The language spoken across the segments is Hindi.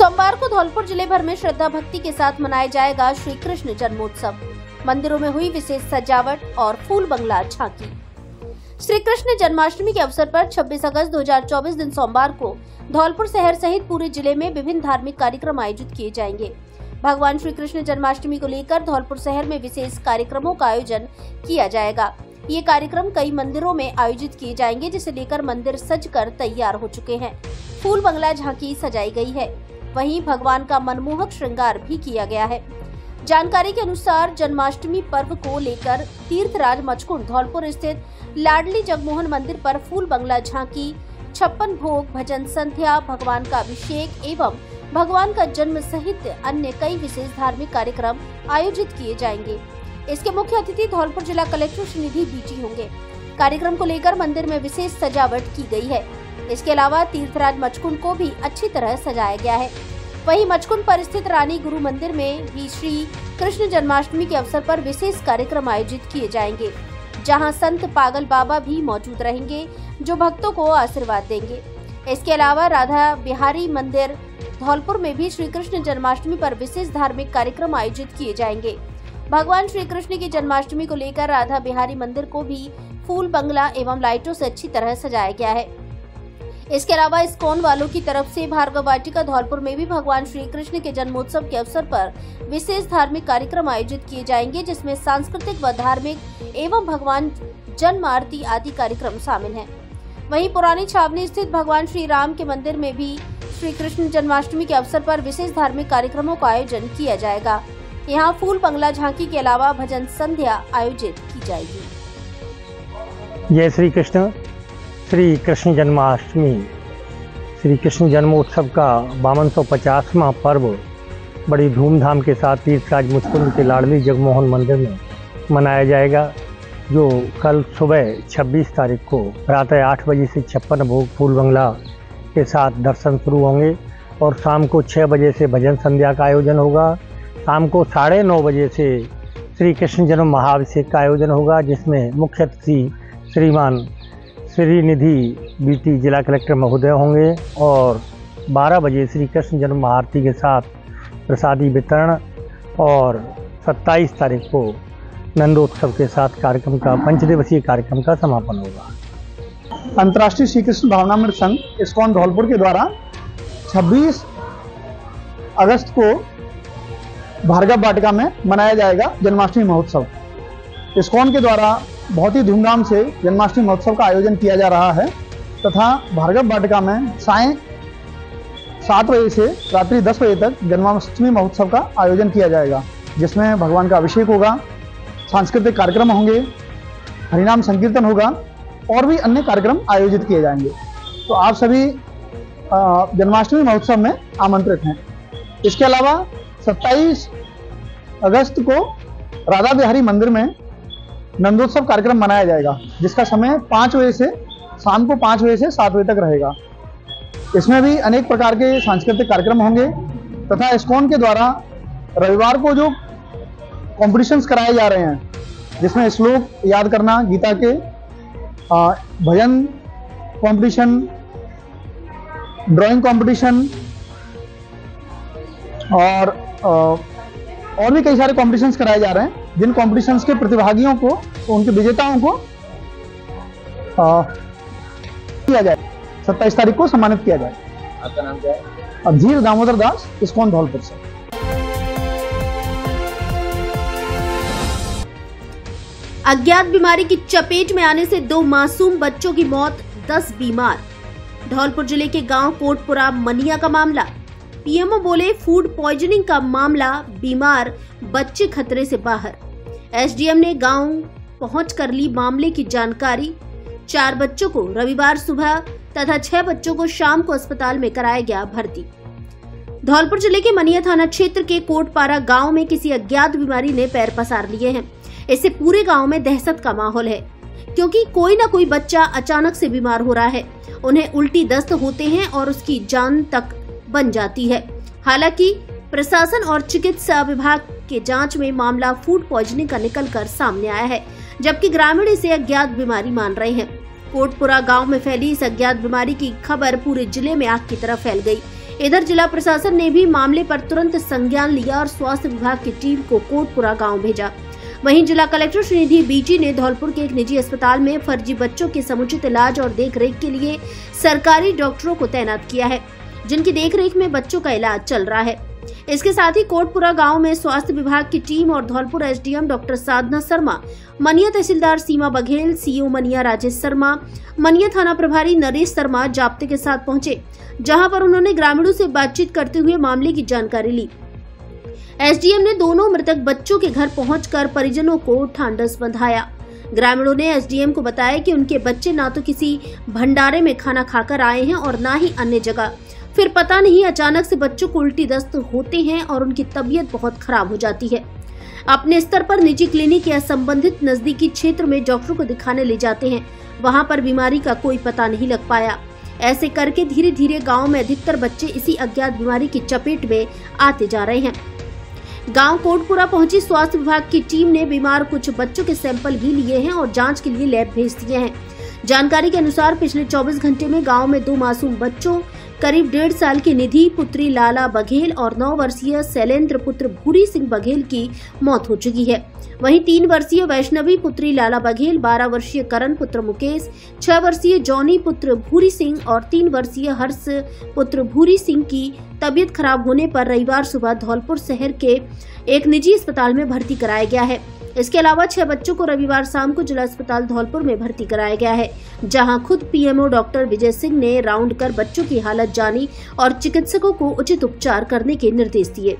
सोमवार को धौलपुर जिले भर में श्रद्धा भक्ति के साथ मनाया जाएगा श्री कृष्ण जन्मोत्सव। मंदिरों में हुई विशेष सजावट और फूल बंगला झांकी। श्री कृष्ण जन्माष्टमी के अवसर पर 26 अगस्त 2024 दिन सोमवार को धौलपुर शहर सहित पूरे जिले में विभिन्न धार्मिक कार्यक्रम आयोजित किए जाएंगे। भगवान श्री कृष्ण जन्माष्टमी को लेकर धौलपुर शहर में विशेष कार्यक्रमों का आयोजन किया जाएगा। ये कार्यक्रम कई मंदिरों में आयोजित किए जाएंगे, जिसे लेकर मंदिर सजकर तैयार हो चुके हैं। फूल बंगला झांकी सजाई गई है, वहीं भगवान का मनमोहक श्रृंगार भी किया गया है। जानकारी के अनुसार जन्माष्टमी पर्व को लेकर तीर्थराज मचकुंड धौलपुर स्थित लाडली जगमोहन मंदिर पर फूल बंगला झांकी, 56 भोग, भजन संध्या, भगवान का अभिषेक एवं भगवान का जन्म सहित अन्य कई विशेष धार्मिक कार्यक्रम आयोजित किए जाएंगे। इसके मुख्य अतिथि धौलपुर जिला कलेक्टर श्रीनिधि बीटी होंगे। कार्यक्रम को लेकर मंदिर में विशेष सजावट की गई है। इसके अलावा तीर्थराज मचकुंड को भी अच्छी तरह सजाया गया है। वहीं मचकुंड पर स्थित रानी गुरु मंदिर में भी श्री कृष्ण जन्माष्टमी के अवसर पर विशेष कार्यक्रम आयोजित किए जाएंगे, जहां संत पागल बाबा भी मौजूद रहेंगे, जो भक्तों को आशीर्वाद देंगे। इसके अलावा राधा बिहारी मंदिर धौलपुर में भी श्री कृष्ण जन्माष्टमी पर विशेष धार्मिक कार्यक्रम आयोजित किए जाएंगे। भगवान श्री कृष्ण की जन्माष्टमी को लेकर राधा बिहारी मंदिर को भी फूल बंगला एवं लाइटों से अच्छी तरह सजाया गया है। इसके अलावा इस्कॉन वालों की तरफ से भार्गव वाटिका धौलपुर में भी भगवान श्री कृष्ण के जन्मोत्सव के अवसर पर विशेष धार्मिक कार्यक्रम आयोजित किए जाएंगे, जिसमें सांस्कृतिक व धार्मिक एवं भगवान जन्म आरती आदि कार्यक्रम शामिल हैं। वहीं पुरानी छावनी स्थित भगवान श्री राम के मंदिर में भी श्री कृष्ण जन्माष्टमी के अवसर पर विशेष धार्मिक कार्यक्रमों का आयोजन किया जाएगा। यहाँ फूल बंगला झांकी के अलावा भजन संध्या आयोजित की जाएगी। जय श्री कृष्ण। श्री कृष्ण जन्माष्टमी श्री कृष्ण जन्मोत्सव का 5250वां पर्व बड़ी धूमधाम के साथ तीर्थराज मुचकुंद के लाडली जगमोहन मंदिर में मनाया जाएगा, जो कल सुबह 26 तारीख को प्रातः 8 बजे से 56 भोग फूल बंगला के साथ दर्शन शुरू होंगे और शाम को 6 बजे से भजन संध्या का आयोजन होगा। शाम को 9:30 बजे से श्री कृष्ण जन्म महाअभिषेक का आयोजन होगा, जिसमें मुख्य अतिथि श्रीमान श्रीनिधि बीटी जिला कलेक्टर महोदय होंगे और 12 बजे श्री कृष्ण जन्म महाआरती के साथ प्रसादी वितरण और 27 तारीख को नंदोत्सव के साथ कार्यक्रम का 5 दिवसीय कार्यक्रम का समापन होगा। अंतर्राष्ट्रीय श्री कृष्ण भावनामृत संघ इस्कॉन धौलपुर के द्वारा 26 अगस्त को भार्गव वाटिका में मनाया जाएगा जन्माष्टमी महोत्सव। इस्कॉन के द्वारा बहुत ही धूमधाम से जन्माष्टमी महोत्सव का आयोजन किया जा रहा है तथा भार्गव वाटिका में सायं 7 बजे से रात्रि 10 बजे तक जन्माष्टमी महोत्सव का आयोजन किया जाएगा, जिसमें भगवान का अभिषेक होगा, सांस्कृतिक कार्यक्रम होंगे, हरिनाम संकीर्तन होगा और भी अन्य कार्यक्रम आयोजित किए जाएंगे। तो आप सभी जन्माष्टमी महोत्सव में आमंत्रित हैं। इसके अलावा 27 अगस्त को राधा बिहारी मंदिर में नंदोत्सव कार्यक्रम मनाया जाएगा, जिसका समय 5 बजे से शाम को 5 बजे से 7 बजे तक रहेगा। इसमें भी अनेक प्रकार के सांस्कृतिक कार्यक्रम होंगे तथा इस्कॉन के द्वारा रविवार को जो कॉम्पिटिशन्स कराए जा रहे हैं, जिसमें श्लोक याद करना गीता के, भजन कंपटीशन, ड्राइंग कंपटीशन और भी कई सारे कॉम्पिटिशन्स कराए जा रहे हैं, जिन कॉम्पिटिशन्स के प्रतिभागियों को, उनके विजेताओं को किया जाए, 27 तारीख को सम्मानित किया जाए। आपका नाम क्या है? अधीर दामोदर दास, इस्कॉन धौलपुर से। अज्ञात बीमारी की चपेट में आने से 2 मासूम बच्चों की मौत, 10 बीमार। धौलपुर जिले के गांव कोटपुरा मनिया का मामला। पीएमओ बोले फूड पॉइजनिंग का मामला, बीमार बच्चे खतरे से बाहर। एसडीएम ने गांव पहुंचकर ली मामले की जानकारी। 4 बच्चों को रविवार सुबह तथा 6 बच्चों को शाम को अस्पताल में कराया गया भर्ती। धौलपुर जिले के मनिया थाना क्षेत्र के कोटपारा गांव में किसी अज्ञात बीमारी ने पैर पसार लिए हैं। इससे पूरे गांव में दहशत का माहौल है, क्योंकि कोई न कोई बच्चा अचानक से बीमार हो रहा है। उन्हें उल्टी दस्त होते हैं और उसकी जान तक बन जाती है। हालांकि प्रशासन और चिकित्सा विभाग के जांच में मामला फूड पॉइजनिंग का निकलकर सामने आया है, जबकि ग्रामीण इसे अज्ञात बीमारी मान रहे हैं। कोटपुरा गांव में फैली इस अज्ञात बीमारी की खबर पूरे जिले में आग की तरह फैल गई। इधर जिला प्रशासन ने भी मामले पर तुरंत संज्ञान लिया और स्वास्थ्य विभाग की टीम को कोटपुरा गांव भेजा। वहीं जिला कलेक्टर श्रीनिधि बीटी ने धौलपुर के एक निजी अस्पताल में फर्जी बच्चों के समुचित इलाज और देखरेख के लिए सरकारी डॉक्टरों को तैनात किया है, जिनकी देखरेख में बच्चों का इलाज चल रहा है। इसके साथ ही कोटपुरा गांव में स्वास्थ्य विभाग की टीम और धौलपुर एसडीएम डॉक्टर साधना शर्मा, मनिया तहसीलदार सीमा बघेल, सीओ मनिया राजेश शर्मा, मनिया थाना प्रभारी नरेश शर्मा जाब्ते के साथ पहुंचे, जहां पर उन्होंने ग्रामीणों से बातचीत करते हुए मामले की जानकारी ली। एसडीएम ने दोनों मृतक बच्चों के घर पहुंचकर परिजनों को ढांढस बंधाया। ग्रामीणों ने एसडीएम को बताया कि उनके बच्चे ना तो किसी भंडारे में खाना खाकर आए हैं और ना ही अन्य जगह। फिर पता नहीं अचानक से बच्चों को उल्टी दस्त होते हैं और उनकी तबीयत बहुत खराब हो जाती है। अपने स्तर पर निजी क्लिनिक या संबंधित नजदीकी क्षेत्र में डॉक्टर को दिखाने ले जाते हैं, वहां पर बीमारी का कोई पता नहीं लग पाया। ऐसे करके धीरे धीरे गांव में अधिकतर बच्चे इसी अज्ञात बीमारी की चपेट में आते जा रहे हैं। गांव कोटपुरा पहुंची स्वास्थ्य विभाग की टीम ने बीमार कुछ बच्चों के सैंपल भी लिए हैं और जांच के लिए लैब भेज दिए हैं। जानकारी के अनुसार पिछले 24 घंटे में गांव में 2 मासूम बच्चों, करीब 1.5 साल की निधि पुत्री लाला बघेल और 9 वर्षीय शैलेंद्र पुत्र भूरी सिंह बघेल की मौत हो चुकी है। वहीं 3 वर्षीय वैष्णवी पुत्री लाला बघेल, 12 वर्षीय करण पुत्र मुकेश, 6 वर्षीय जॉनी पुत्र भूरी सिंह और 3 वर्षीय हर्ष पुत्र भूरी सिंह की तबीयत खराब होने पर रविवार सुबह धौलपुर शहर के एक निजी अस्पताल में भर्ती कराया गया है। इसके अलावा 6 बच्चों को रविवार शाम को जिला अस्पताल धौलपुर में भर्ती कराया गया है, जहां खुद पीएमओ डॉक्टर विजय सिंह ने राउंड कर बच्चों की हालत जानी और चिकित्सकों को उचित उपचार करने के निर्देश दिए।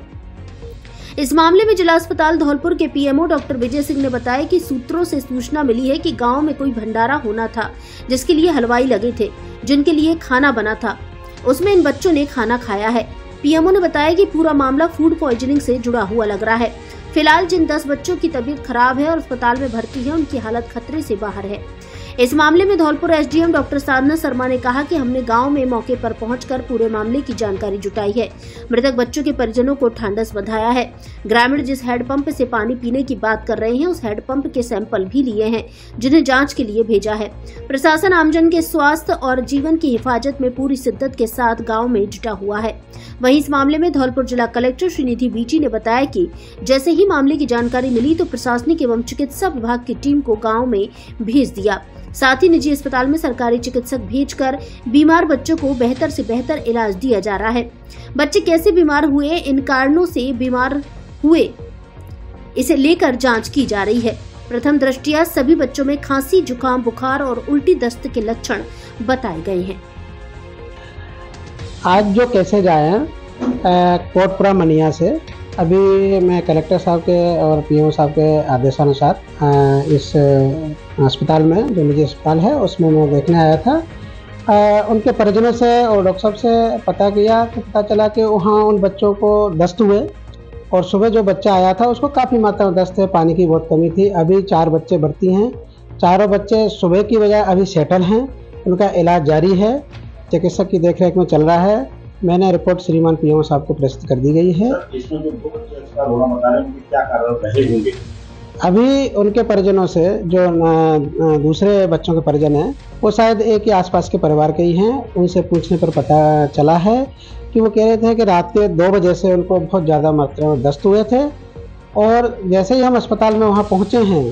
इस मामले में जिला अस्पताल धौलपुर के पीएमओ डॉक्टर विजय सिंह ने बताया कि सूत्रों से सूचना मिली है कि गांव में कोई भंडारा होना था, जिसके लिए हलवाई लगे थे, जिनके लिए खाना बना था, उसमें इन बच्चों ने खाना खाया है। पीएमओ ने बताया कि पूरा मामला फूड पॉइजनिंग से जुड़ा हुआ लग रहा है। फिलहाल जिन 10 बच्चों की तबीयत खराब है और अस्पताल में भर्ती है, उनकी हालत खतरे से बाहर है। इस मामले में धौलपुर एसडीएम डॉक्टर साधना शर्मा ने कहा कि हमने गांव में मौके पर पहुंचकर पूरे मामले की जानकारी जुटाई है। मृतक बच्चों के परिजनों को ढांढस बंधाया है। ग्रामीण जिस हैंडपंप से पानी पीने की बात कर रहे हैं, उस हैंडपंप के सैंपल भी लिए हैं, जिन्हें जांच के लिए भेजा है। प्रशासन आमजन के स्वास्थ्य और जीवन की हिफाजत में पूरी शिद्दत के साथ गाँव में जुटा हुआ है। वहीं इस मामले में धौलपुर जिला कलेक्टर श्रीनिधि बीटी ने बताया कि जैसे ही मामले की जानकारी मिली तो प्रशासनिक एवं चिकित्सा विभाग की टीम को गांव में भेज दिया। साथ ही निजी अस्पताल में सरकारी चिकित्सक भेजकर बीमार बच्चों को बेहतर से बेहतर इलाज दिया जा रहा है। बच्चे कैसे बीमार हुए, इन कारणों से बीमार हुए, इसे लेकर जांच की जा रही है। प्रथम दृष्टया सभी बच्चों में खांसी, जुकाम, बुखार और उल्टी दस्त के लक्षण बताए गए हैं। आज जो कैसेज आए हैं कोटपुरा मनिया से, अभी मैं कलेक्टर साहब के और पीएमओ साहब के आदेशानुसार इस अस्पताल में, जो निजी अस्पताल है, उसमें मैं देखने आया था। उनके परिजनों से और डॉक्टर साहब से पता किया तो पता चला कि वहाँ उन बच्चों को दस्त हुए और सुबह जो बच्चा आया था उसको काफ़ी मात्रा में दस्त है, पानी की बहुत कमी थी। अभी 4 बच्चे भर्ती हैं, चारों बच्चे सुबह की बजाय अभी सेटल हैं, उनका इलाज जारी है, चिकित्सक की देखरेख में चल रहा है। मैंने रिपोर्ट श्रीमान पीएमओ साहब को प्रस्तुत कर दी गई है। इसमें जो 2 बच्चे इसका रोना बता रहे हैं, उनके क्या कारण रहे होंगे? अभी उनके परिजनों से, जो दूसरे बच्चों के परिजन हैं, वो शायद एक ही आसपास के परिवार के ही हैं। उनसे पूछने पर पता चला है कि वो कह रहे थे कि रात के 2 बजे से उनको बहुत ज़्यादा मात्रा में दस्त हुए थे और जैसे ही हम अस्पताल में वहाँ पहुँचे हैं,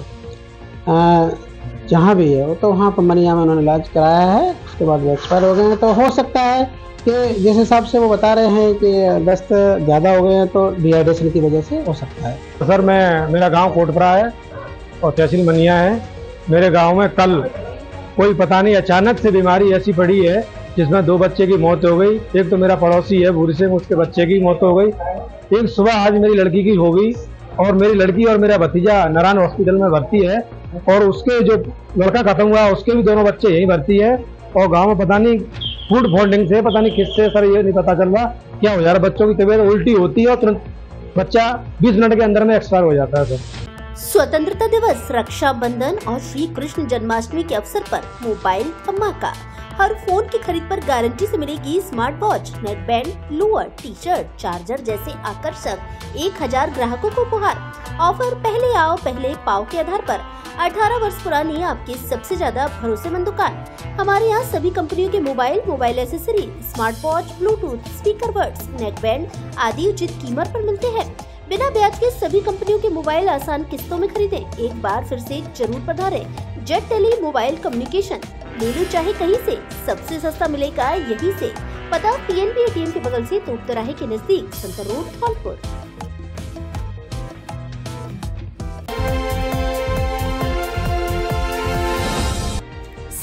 जहाँ भी है वो, तो वहाँ पर मनिया में उन्होंने इलाज कराया है। उसके बाद वो एक्सपायर हो गए हैं। तो हो सकता है कि जिस हिसाब से वो बता रहे हैं कि दस्त ज़्यादा हो गए हैं, तो डिहाइड्रेशन की वजह से हो सकता है। तो सर, मेरा गांव कोटपुरा है और तहसील मनिया है। मेरे गांव में कल कोई पता नहीं अचानक से बीमारी ऐसी पड़ी है जिसमें 2 बच्चे की मौत हो गई। एक तो मेरा पड़ोसी है भूरी सिंह, उसके बच्चे की मौत हो गई। एक सुबह आज मेरी लड़की की हो गई और मेरी लड़की और मेरा भतीजा नारायण हॉस्पिटल में भर्ती है और उसके जो लड़का खत्म हुआ उसके भी दोनों बच्चे यहीं भर्ती है। और गाँव में पता नहीं फूड पॉइजनिंग से, पता नहीं किससे, सर ये नहीं पता चल रहा क्या हो जा रहा। बच्चों की तबीयत उल्टी होती है और तुरंत बच्चा 20 मिनट के अंदर में एक्सपायर हो जाता है। सर, स्वतंत्रता दिवस, रक्षाबंधन और श्री कृष्ण जन्माष्टमी के अवसर पर मोबाइल धमाका। हर फोन की खरीद पर गारंटी से मिलेगी smart watch, neck band, lower, T shirt, charger जैसे आकर्षक 1000 ग्राहकों को उपहार। ऑफर पहले आओ पहले पाओ के आधार पर 18 वर्ष पुरानी आपकी सबसे ज्यादा भरोसेमंद दुकान हमारे यहाँ सभी कंपनियों के mobile accessory, smart watch, Bluetooth, speaker buds, neck band आदि उचित कीमत पर मिलते हैं। बिना ब्याज के सभी कंपनियों के मोबाइल आसान किस्तों में खरीदें। एक बार फिर से जरूर पधारें। जेट टेली मोबाइल कम्युनिकेशन, ले लो चाहे कहीं से, सबसे सस्ता मिलेगा यहीं से। पता PNB ATM के बगल से तोप तिराहे के नजदीक, संतर रोड, धौलपुर।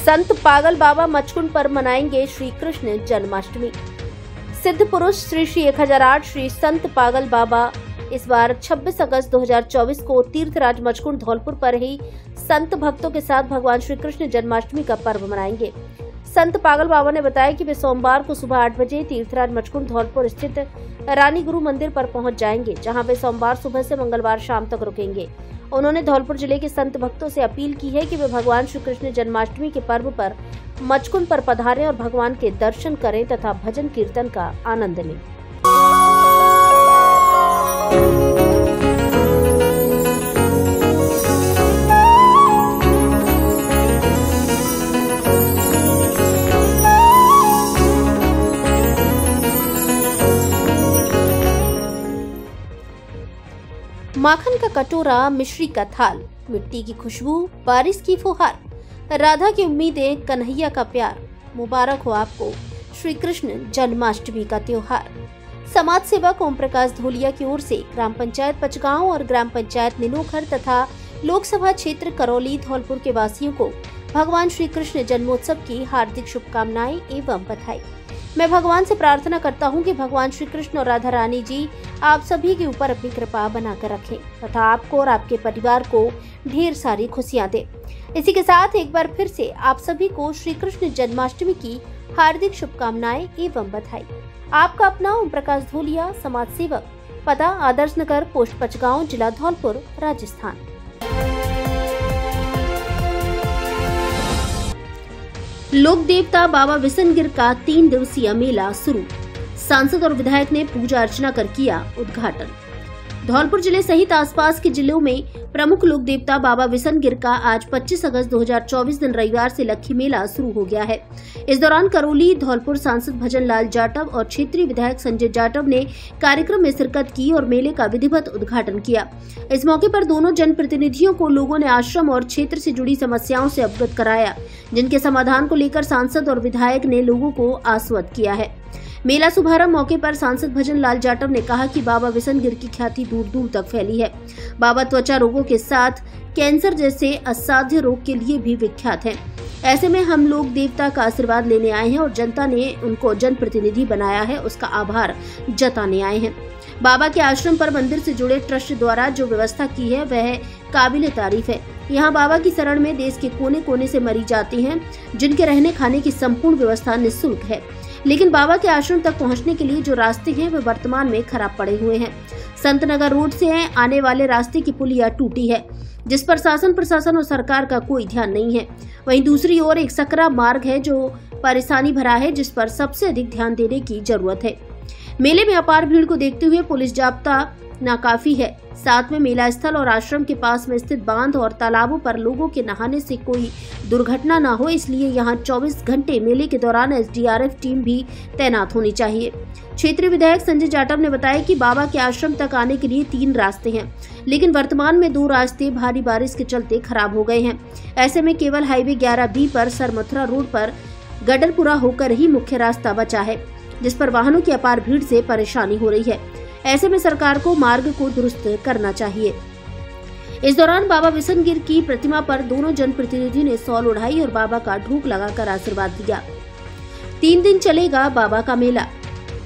संत पागल बाबा मचकुंड पर मनाएंगे श्री कृष्ण जन्माष्टमी। सिद्ध पुरुष श्री 1008 श्री संत पागल बाबा इस बार 26 अगस्त 2024 को तीर्थराज मचकुंड धौलपुर पर ही संत भक्तों के साथ भगवान श्री कृष्ण जन्माष्टमी का पर्व मनाएंगे। संत पागल बाबा ने बताया कि वे सोमवार को सुबह 8 बजे तीर्थराज मचकुंड धौलपुर स्थित रानी गुरु मंदिर पर पहुंच जाएंगे, जहां वे सोमवार सुबह से मंगलवार शाम तक रुकेंगे। उन्होंने धौलपुर जिले के संत भक्तों से अपील की है कि वे भगवान श्री कृष्ण जन्माष्टमी के पर्व पर मचकुंड पर पधारें और भगवान के दर्शन करें तथा भजन कीर्तन का आनंद लें। माखन का कटोरा, मिश्री का थाल, मिट्टी की खुशबू, बारिश की फुहार, राधा की उम्मीदें, कन्हैया का प्यार, मुबारक हो आपको श्री कृष्ण जन्माष्टमी का त्योहार। समाज सेवक ओम प्रकाश धोलिया की ओर से ग्राम पंचायत पचगांव और ग्राम पंचायत निनोखर तथा लोकसभा क्षेत्र करौली धौलपुर के वासियों को भगवान श्री कृष्ण जन्मोत्सव की हार्दिक शुभकामनाएं एवं बधाई। मैं भगवान से प्रार्थना करता हूं कि भगवान श्री कृष्ण और राधा रानी जी आप सभी के ऊपर अपनी कृपा बनाकर रखें तथा आपको और आपके परिवार को ढेर सारी खुशियां दे। इसी के साथ एक बार फिर से आप सभी को श्री कृष्ण जन्माष्टमी की हार्दिक शुभकामनाएं एवं बधाई। आपका अपना ओम प्रकाश धोलिया, समाज सेवक, पता आदर्श नगर, पोस्ट पचगांव, जिला धौलपुर, राजस्थान। लोक देवता बाबा विसनगिर का 3 दिवसीय मेला शुरू। सांसद और विधायक ने पूजा अर्चना कर किया उद्घाटन। धौलपुर जिले सहित आसपास के जिलों में प्रमुख लोक देवता बाबा विसनगिर का आज 25 अगस्त 2024 दिन रविवार से लक्खी मेला शुरू हो गया है। इस दौरान करौली धौलपुर सांसद भजन लाल जाटव और क्षेत्रीय विधायक संजय जाटव ने कार्यक्रम में शिरकत की और मेले का विधिवत उद्घाटन किया। इस मौके पर दोनों जनप्रतिनिधियों को लोगों ने आश्रम और क्षेत्र से जुड़ी समस्याओं से अवगत कराया, जिनके समाधान को लेकर सांसद और विधायक ने लोगों को आश्वस्त किया है। मेला शुभारंभ मौके पर सांसद भजन लाल जाटव ने कहा कि बाबा विसनगिर की ख्याति दूर दूर तक फैली है। बाबा त्वचा रोगों के साथ कैंसर जैसे असाध्य रोग के लिए भी विख्यात हैं। ऐसे में हम लोग देवता का आशीर्वाद लेने आए हैं और जनता ने उनको जनप्रतिनिधि बनाया है, उसका आभार जताने आए हैं। बाबा के आश्रम पर मंदिर से जुड़े ट्रस्ट द्वारा जो व्यवस्था की है वह काबिल तारीफ है। यहाँ बाबा की शरण में देश के कोने कोने से मरीज आते हैं, जिनके रहने खाने की संपूर्ण व्यवस्था निःशुल्क है। लेकिन बाबा के आश्रम तक पहुँचने के लिए जो रास्ते हैं वे वर्तमान में खराब पड़े हुए हैं। संत नगर रोड से आने वाले रास्ते की पुलिया टूटी है, जिस पर शासन प्रशासन और सरकार का कोई ध्यान नहीं है। वहीं दूसरी ओर एक सकरा मार्ग है जो परेशानी भरा है, जिस पर सबसे अधिक ध्यान देने की जरूरत है। मेले में अपार भीड़ को देखते हुए पुलिस जाब्ता नाकाफी है। साथ में मेला स्थल और आश्रम के पास में स्थित बांध और तालाबों पर लोगों के नहाने से कोई दुर्घटना न हो, इसलिए यहां 24 घंटे मेले के दौरान SDRF टीम भी तैनात होनी चाहिए। क्षेत्रीय विधायक संजय जाटव ने बताया कि बाबा के आश्रम तक आने के लिए 3 रास्ते हैं, लेकिन वर्तमान में 2 रास्ते भारी बारिश के चलते खराब हो गए हैं। ऐसे में केवल हाईवे 11B पर सरमथुरा रोड पर गडरपुरा होकर ही मुख्य रास्ता बचा है, जिस पर वाहनों की अपार भीड़ से परेशानी हो रही है। ऐसे में सरकार को मार्ग को दुरुस्त करना चाहिए। इस दौरान बाबा विसनगिर की प्रतिमा पर दोनों जनप्रतिनिधि ने शॉल उड़ाई और बाबा का ढूक लगाकर आशीर्वाद दिया। 3 दिन चलेगा बाबा का मेला।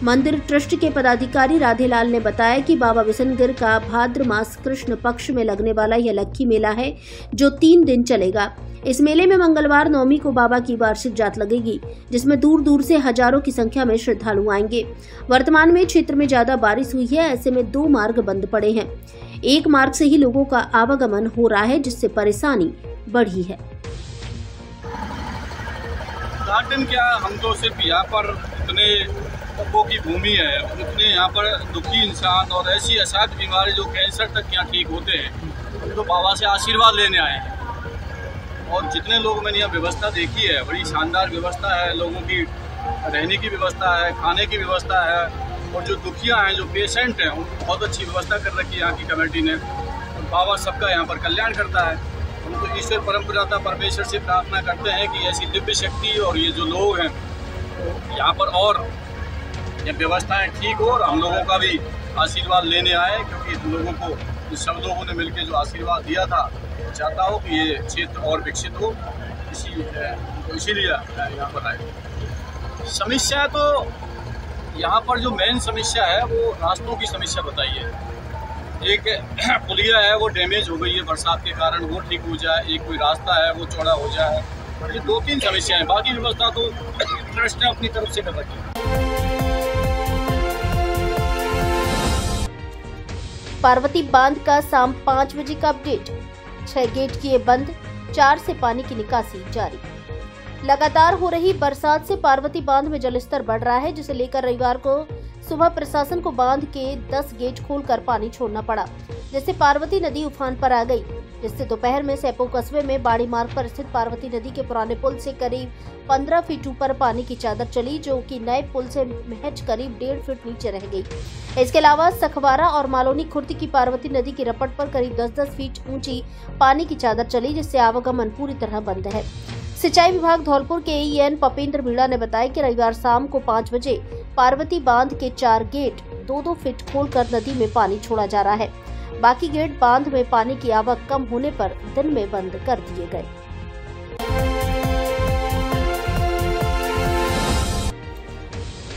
मंदिर ट्रस्ट के पदाधिकारी राधेलाल ने बताया कि बाबा विसनगिर का भाद्र मास कृष्ण पक्ष में लगने वाला यह लक्खी मेला है, जो 3 दिन चलेगा। इस मेले में मंगलवार नवमी को बाबा की वार्षिक जात लगेगी, जिसमें दूर दूर से हजारों की संख्या में श्रद्धालु आएंगे। वर्तमान में क्षेत्र में ज्यादा बारिश हुई है, ऐसे में 2 मार्ग बंद पड़े हैं। एक मार्ग से ही लोगों का आवागमन हो रहा है, जिससे परेशानी बढ़ी है। गार्डन क्या, हम तो सिर्फ यहाँ पर इतने तपों की भूमि है, उतने यहाँ पर दुखी इंसान और ऐसी असाध्य बीमारी जो कैंसर तक यहाँ ठीक होते हैं, तो बाबा से आशीर्वाद लेने आए हैं। और जितने लोग मैंने यहाँ व्यवस्था देखी है, बड़ी शानदार व्यवस्था है। लोगों की रहने की व्यवस्था है, खाने की व्यवस्था है, और जो दुखिया हैं, जो पेशेंट हैं, उनको बहुत अच्छी व्यवस्था कर रखी है यहाँ की कमेटी ने। और बाबा सबका यहाँ पर कल्याण करता है। हम तो ईश्वर परमपिता परमेश्वर से प्रार्थना करते हैं कि ऐसी दिव्य शक्ति और ये जो लोग हैं तो यहाँ पर और ये व्यवस्थाएं ठीक हो और हम लोगों का भी आशीर्वाद लेने आए, क्योंकि लोगों को सब लोगों ने मिलकर जो आशीर्वाद दिया था, चाहता हो कि ये क्षेत्र और विकसित हो, इसीलिए यहाँ पर आए। समस्या तो यहाँ पर जो मेन समस्या है वो रास्तों की समस्या बताई है। एक पुलिया है वो डैमेज हो गई है बरसात के कारण, वो ठीक हो जाए। एक कोई रास्ता है वो चौड़ा हो जाए। ये 2-3 समस्याएं हैं, बाकी व्यवस्था तो ट्रस्ट ने अपनी तरफ से कर रखी है। पार्वती बांध का शाम 5 बजे का अपडेट। 6 गेट किए बंद, 4 से पानी की निकासी जारी। लगातार हो रही बरसात से पार्वती बांध में जलस्तर बढ़ रहा है, जिसे लेकर रविवार को सुबह प्रशासन को बांध के 10 गेट खोलकर पानी छोड़ना पड़ा, जिससे पार्वती नदी उफान पर आ गई, जिससे दोपहर में सैपो कस्बे में बाड़ी मार्ग पर स्थित पार्वती नदी के पुराने पुल से करीब 15 फीट ऊपर पानी की चादर चली, जो कि नए पुल से महज करीब 1.5 फीट नीचे रह गई। इसके अलावा सखवारा और मालोनी खुर्द की पार्वती नदी की रपट पर करीब 10-10 फीट ऊंची पानी की चादर चली, जिससे आवागमन पूरी तरह बंद है। सिंचाई विभाग धौलपुर के EN पपेंद्र मीणा ने बताया कि रविवार शाम को 5 बजे पार्वती बांध के 4 गेट 2-2 फीट खोलकर नदी में पानी छोड़ा जा रहा है। बाकी गेट बांध में पानी की आवक कम होने पर दिन में बंद कर दिए गए।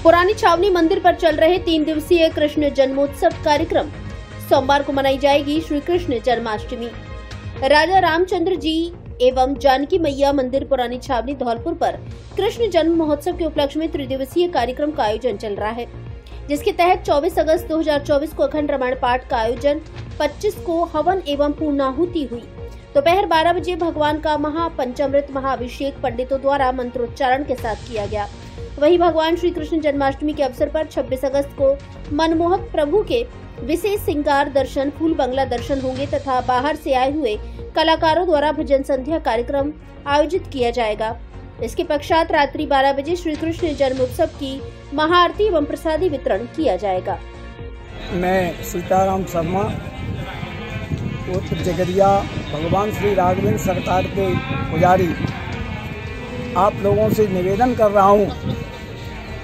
पुरानी छावनी मंदिर पर चल रहे 3 दिवसीय कृष्ण जन्मोत्सव कार्यक्रम। सोमवार को मनाई जाएगी श्री कृष्ण जन्माष्टमी। राजा रामचंद्र जी एवं जानकी मैया मंदिर पुरानी छावनी धौलपुर पर कृष्ण जन्म महोत्सव के उपलक्ष्य में त्रिदिवसीय कार्यक्रम का आयोजन चल रहा है, जिसके तहत 24 अगस्त 2024 को अखंड रामायण पाठ का आयोजन, 25 को हवन एवं पूर्णाहुति हुई। दोपहर 12 बजे भगवान का महापंचामृत महाअभिषेक पंडितों द्वारा मंत्रोच्चारण के साथ किया गया। वहीं भगवान श्री कृष्ण जन्माष्टमी के अवसर पर 26 अगस्त को मनमोहक प्रभु के विशेष श्रृंगार दर्शन, फूल बंगला दर्शन होंगे तथा बाहर से आए हुए कलाकारों द्वारा भजन संध्या कार्यक्रम आयोजित किया जाएगा। इसके पश्चात रात्रि 12 बजे श्री कृष्ण जन्मोत्सव की महाआरती एवं प्रसादी वितरण किया जाएगा। मैं सीताराम शर्मा, जगरिया भगवान श्री राघवेंद्र सरकार के पुजारी, आप लोगों से निवेदन कर रहा हूँ,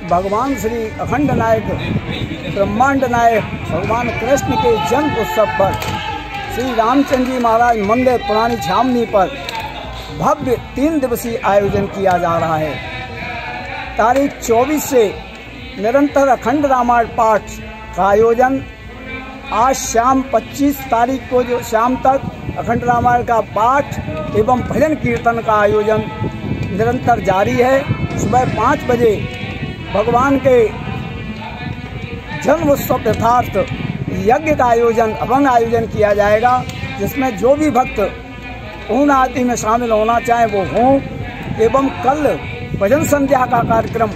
भगवान श्री अखंड नायक ब्रह्मांड नायक भगवान कृष्ण के जन्म उत्सव पर श्री रामचंद्र जी महाराज मंदिर पुरानी छावनी पर भव्य 3 दिवसीय आयोजन किया जा रहा है। तारीख 24 से निरंतर अखंड रामायण पाठ का आयोजन, आज शाम 25 तारीख को जो शाम तक अखंड रामायण का पाठ एवं भजन कीर्तन का आयोजन निरंतर जारी है। सुबह 5 बजे भगवान के जन्म उत्सव यथार्थ यज्ञ का आयोजन, हवन आयोजन किया जाएगा, जिसमें जो भी भक्त पूर्ण आरती में शामिल होना चाहे वो हों। एवं कल भजन संध्या का कार्यक्रम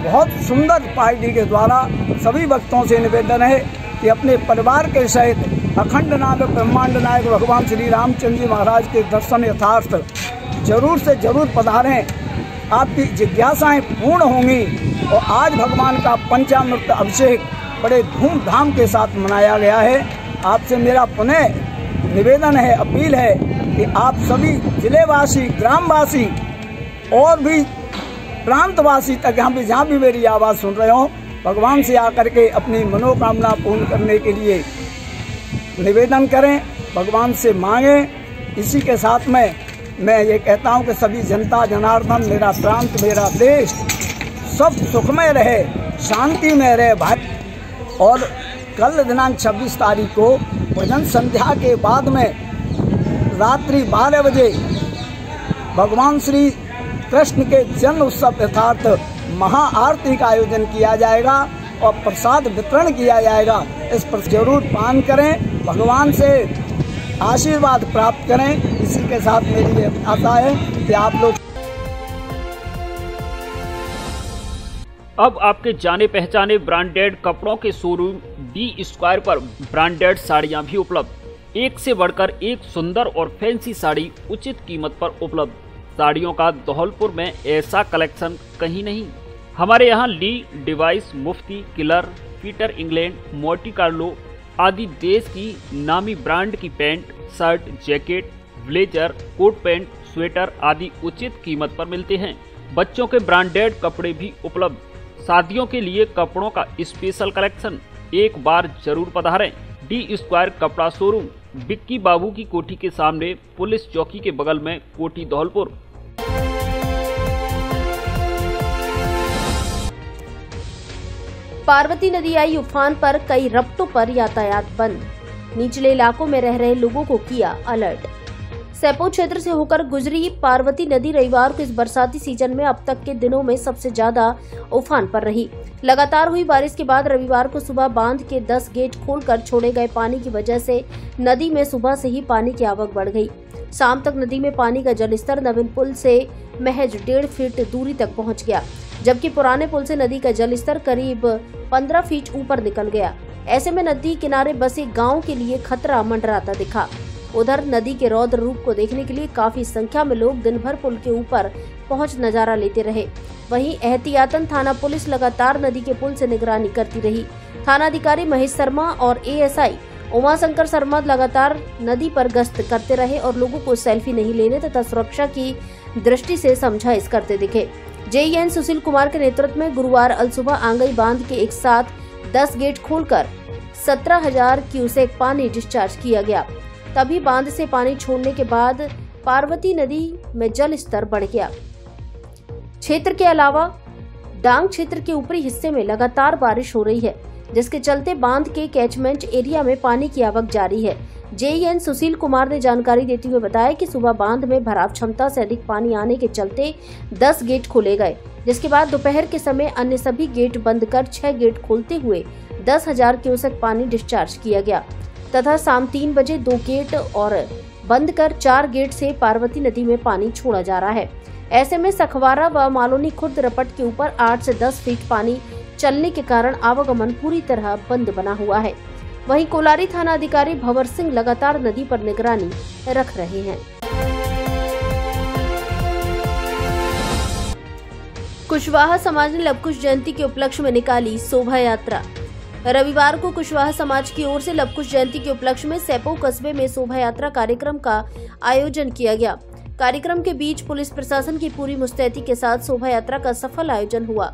बहुत सुंदर पार्टी के द्वारा सभी भक्तों से निवेदन है कि अपने परिवार के सहित अखंड नायक ब्रह्मांड नायक भगवान श्री रामचंद्र जी महाराज के दर्शन यथार्थ जरूर से जरूर पधारें। आपकी जिज्ञासाएं पूर्ण होंगी। और आज भगवान का पंचामृत अभिषेक बड़े धूमधाम के साथ मनाया गया है। आपसे मेरा पुनः निवेदन है, अपील है कि आप सभी जिलेवासी, ग्रामवासी और भी प्रांतवासी तक जहाँ भी मेरी आवाज़ सुन रहे हो, भगवान से आकर के अपनी मनोकामना पूर्ण करने के लिए निवेदन करें, भगवान से मांगें। इसी के साथ में मैं ये कहता हूँ कि सभी जनता जनार्दन, मेरा प्रांत, मेरा देश सब सुखमय रहे, शांति में रहे भाई। और कल दिनांक 26 तारीख को भजन संध्या के बाद में रात्रि 12 बजे भगवान श्री कृष्ण के जन्म उत्सव यथार्थ महाआरती का आयोजन किया जाएगा और प्रसाद वितरण किया जाएगा। इस पर जरूर पान करें, भगवान से आशीर्वाद प्राप्त करें। इसी के साथ मेरी ये आशा है कि आप लोग अब आपके जाने पहचाने ब्रांडेड कपड़ों के शोरूम D स्क्वायर पर ब्रांडेड साड़ियां भी उपलब्ध। एक से बढ़कर एक सुंदर और फैंसी साड़ी उचित कीमत पर उपलब्ध। साड़ियों का धौलपुर में ऐसा कलेक्शन कहीं नहीं। हमारे यहाँ ली, डिवाइस, Mufti, Killer, Peter England, Monte Carlo आदि देश की नामी ब्रांड की pant, shirt, jacket, blazer, coat pant, sweater आदि उचित कीमत पर मिलते हैं। बच्चों के ब्रांडेड कपड़े भी उपलब्ध। शादियों के लिए कपड़ों का स्पेशल कलेक्शन, एक बार जरूर पधारें। डी स्क्वायर कपड़ा शोरूम, बिक्की बाबू की कोठी के सामने, पुलिस चौकी के बगल में, कोठी धौलपुर। पार्वती नदी आई उफान पर, कई रपटों पर यातायात बंद। निचले इलाकों में रह रहे लोगों को किया अलर्ट। सैपो क्षेत्र से होकर गुजरी पार्वती नदी रविवार को इस बरसाती सीजन में अब तक के दिनों में सबसे ज्यादा उफान पर रही। लगातार हुई बारिश के बाद रविवार को सुबह बांध के 10 गेट खोलकर छोड़े गए पानी की वजह से नदी में सुबह से ही पानी की आवक बढ़ गई। शाम तक नदी में पानी का जलस्तर नवीन पुल से महज 1.5 फीट दूरी तक पहुंच गया, जबकि पुराने पुल से नदी का जलस्तर करीब 15 फीट ऊपर निकल गया। ऐसे में नदी किनारे बसे गाँव के लिए खतरा मंडराता दिखा। उधर नदी के रौद्र रूप को देखने के लिए काफी संख्या में लोग दिन भर पुल के ऊपर पहुंच नजारा लेते रहे। वहीं एहतियातन थाना पुलिस लगातार नदी के पुल से निगरानी करती रही। थानाधिकारी महेश शर्मा और एएसआई उमाशंकर शर्मा लगातार नदी पर गश्त करते रहे और लोगों को सेल्फी नहीं लेने तथा सुरक्षा की दृष्टि से समझाइश करते दिखे। जेईएन सुशील कुमार के नेतृत्व में गुरुवार अलसुबह आंगई बांध के एक साथ 10 गेट खोलकर 17,000 क्यूसेक पानी डिस्चार्ज किया गया। तभी बांध से पानी छोड़ने के बाद पार्वती नदी में जल स्तर बढ़ गया। क्षेत्र के अलावा डांग क्षेत्र के ऊपरी हिस्से में लगातार बारिश हो रही है, जिसके चलते बांध के कैचमेंट एरिया में पानी की आवक जारी है। जेईएन सुशील कुमार ने जानकारी देते हुए बताया कि सुबह बांध में भराव क्षमता से अधिक पानी आने के चलते 10 गेट खोले गए, जिसके बाद दोपहर के समय अन्य सभी गेट बंद कर 6 गेट खोलते हुए 10,000 क्यूसेक पानी डिस्चार्ज किया गया तथा शाम 3 बजे 2 गेट और बंद कर 4 गेट से पार्वती नदी में पानी छोड़ा जा रहा है। ऐसे में सखवारा व मालोनी खुर्द रपट के ऊपर 8 से 10 फीट पानी चलने के कारण आवागमन पूरी तरह बंद बना हुआ है। वहीं कोलारी थाना अधिकारी भंवर सिंह लगातार नदी पर निगरानी रख रहे हैं। कुशवाहा समाज ने लवकुश जयंती के उपलक्ष्य में निकाली शोभा यात्रा। रविवार को कुशवाहा समाज की ओर से लवकुश जयंती के उपलक्ष्य में सैपो कस्बे में शोभा यात्रा कार्यक्रम का आयोजन किया गया। कार्यक्रम के बीच पुलिस प्रशासन की पूरी मुस्तैदी के साथ शोभा यात्रा का सफल आयोजन हुआ।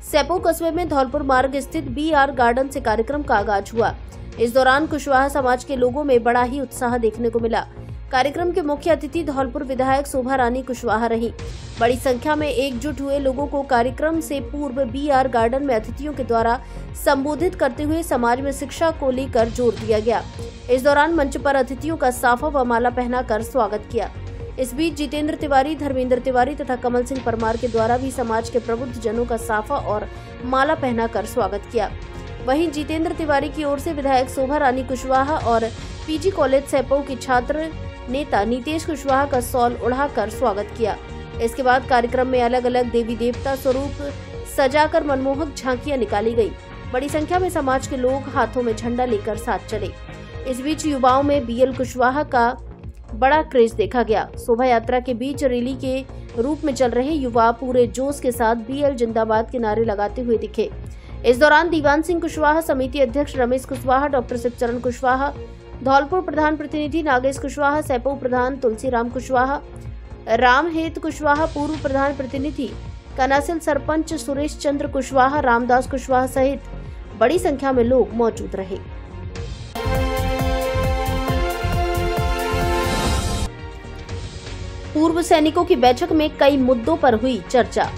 सैपो कस्बे में धौलपुर मार्ग स्थित बीआर गार्डन से कार्यक्रम का आगाज हुआ। इस दौरान कुशवाहा समाज के लोगों में बड़ा ही उत्साह देखने को मिला। कार्यक्रम के मुख्य अतिथि धौलपुर विधायक शोभा रानी कुशवाहा रही। बड़ी संख्या में एकजुट हुए लोगों को कार्यक्रम से पूर्व बीआर गार्डन में अतिथियों के द्वारा संबोधित करते हुए समाज में शिक्षा को लेकर जोर दिया गया। इस दौरान मंच पर अतिथियों का साफा व माला पहनाकर स्वागत किया। इस बीच जितेंद्र तिवारी, धर्मेंद्र तिवारी तथा कमल सिंह परमार के द्वारा भी समाज के प्रबुद्ध जनों का साफा और माला पहनाकर स्वागत किया। वहीं जितेंद्र तिवारी की ओर से विधायक शोभा रानी कुशवाहा और पीजी कॉलेज सैपो की छात्र नेता नीतेश कुशवाहा का शॉल उड़ाकर स्वागत किया। इसके बाद कार्यक्रम में अलग अलग देवी देवता स्वरूप सजाकर मनमोहक झांकियां निकाली गई। बड़ी संख्या में समाज के लोग हाथों में झंडा लेकर साथ चले। इस बीच युवाओं में बीएल कुशवाहा का बड़ा क्रेज देखा गया। शोभा यात्रा के बीच रैली के रूप में चल रहे युवा पूरे जोश के साथ बीएल जिंदाबाद के नारे लगाते हुए दिखे। इस दौरान दीवान सिंह कुशवाहा, समिति अध्यक्ष रमेश कुशवाहा, डॉक्टर शिवचरण कुशवाहा, धौलपुर प्रधान प्रतिनिधि नागेश कुशवाहा, सैपो प्रधान तुलसीराम कुशवाहा, रामहेत कुशवाहा, पूर्व प्रधान प्रतिनिधि कनासिल सरपंच सुरेश चंद्र कुशवाहा, रामदास कुशवाहा सहित बड़ी संख्या में लोग मौजूद रहे। पूर्व सैनिकों की बैठक में कई मुद्दों पर हुई चर्चा।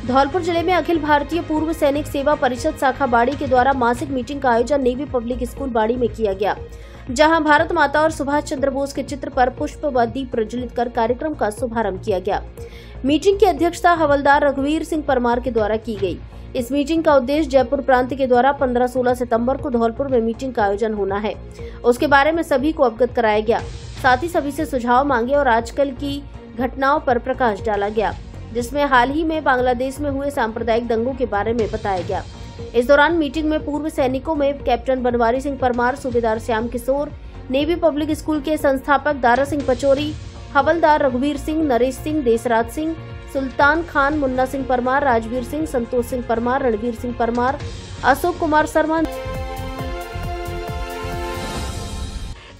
धौलपुर जिले में अखिल भारतीय पूर्व सैनिक सेवा परिषद शाखा बाड़ी के द्वारा मासिक मीटिंग का आयोजन नेवी पब्लिक स्कूल बाड़ी में किया गया, जहां भारत माता और सुभाष चंद्र बोस के चित्र पर पुष्प व दीप प्रज्वलित कर कार्यक्रम का शुभारंभ किया गया। मीटिंग की अध्यक्षता हवलदार रघुवीर सिंह परमार के द्वारा की गई। इस मीटिंग का उद्देश्य जयपुर प्रांत के द्वारा 15-16 सितंबर को धौलपुर में मीटिंग का आयोजन होना है, उसके बारे में सभी को अवगत कराया गया। साथ ही सभी से सुझाव मांगे और आजकल की घटनाओं पर प्रकाश डाला गया, जिसमें हाल ही में बांग्लादेश में हुए सांप्रदायिक दंगों के बारे में बताया गया। इस दौरान मीटिंग में पूर्व सैनिकों में कैप्टन बनवारी सिंह परमार, सूबेदार Shyam Kishore, navy public school के संस्थापक दारा सिंह पचौरी, हवलदार रघुवीर सिंह, नरेश सिंह, देसराज सिंह, सुल्तान खान, मुन्ना सिंह परमार, राजवीर सिंह, संतोष सिंह परमार, रणवीर सिंह परमार, अशोक कुमार शर्मा।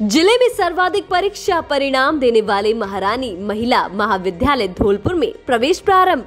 जिले में सर्वाधिक परीक्षा परिणाम देने वाले महारानी महिला महाविद्यालय धौलपुर में प्रवेश प्रारंभ।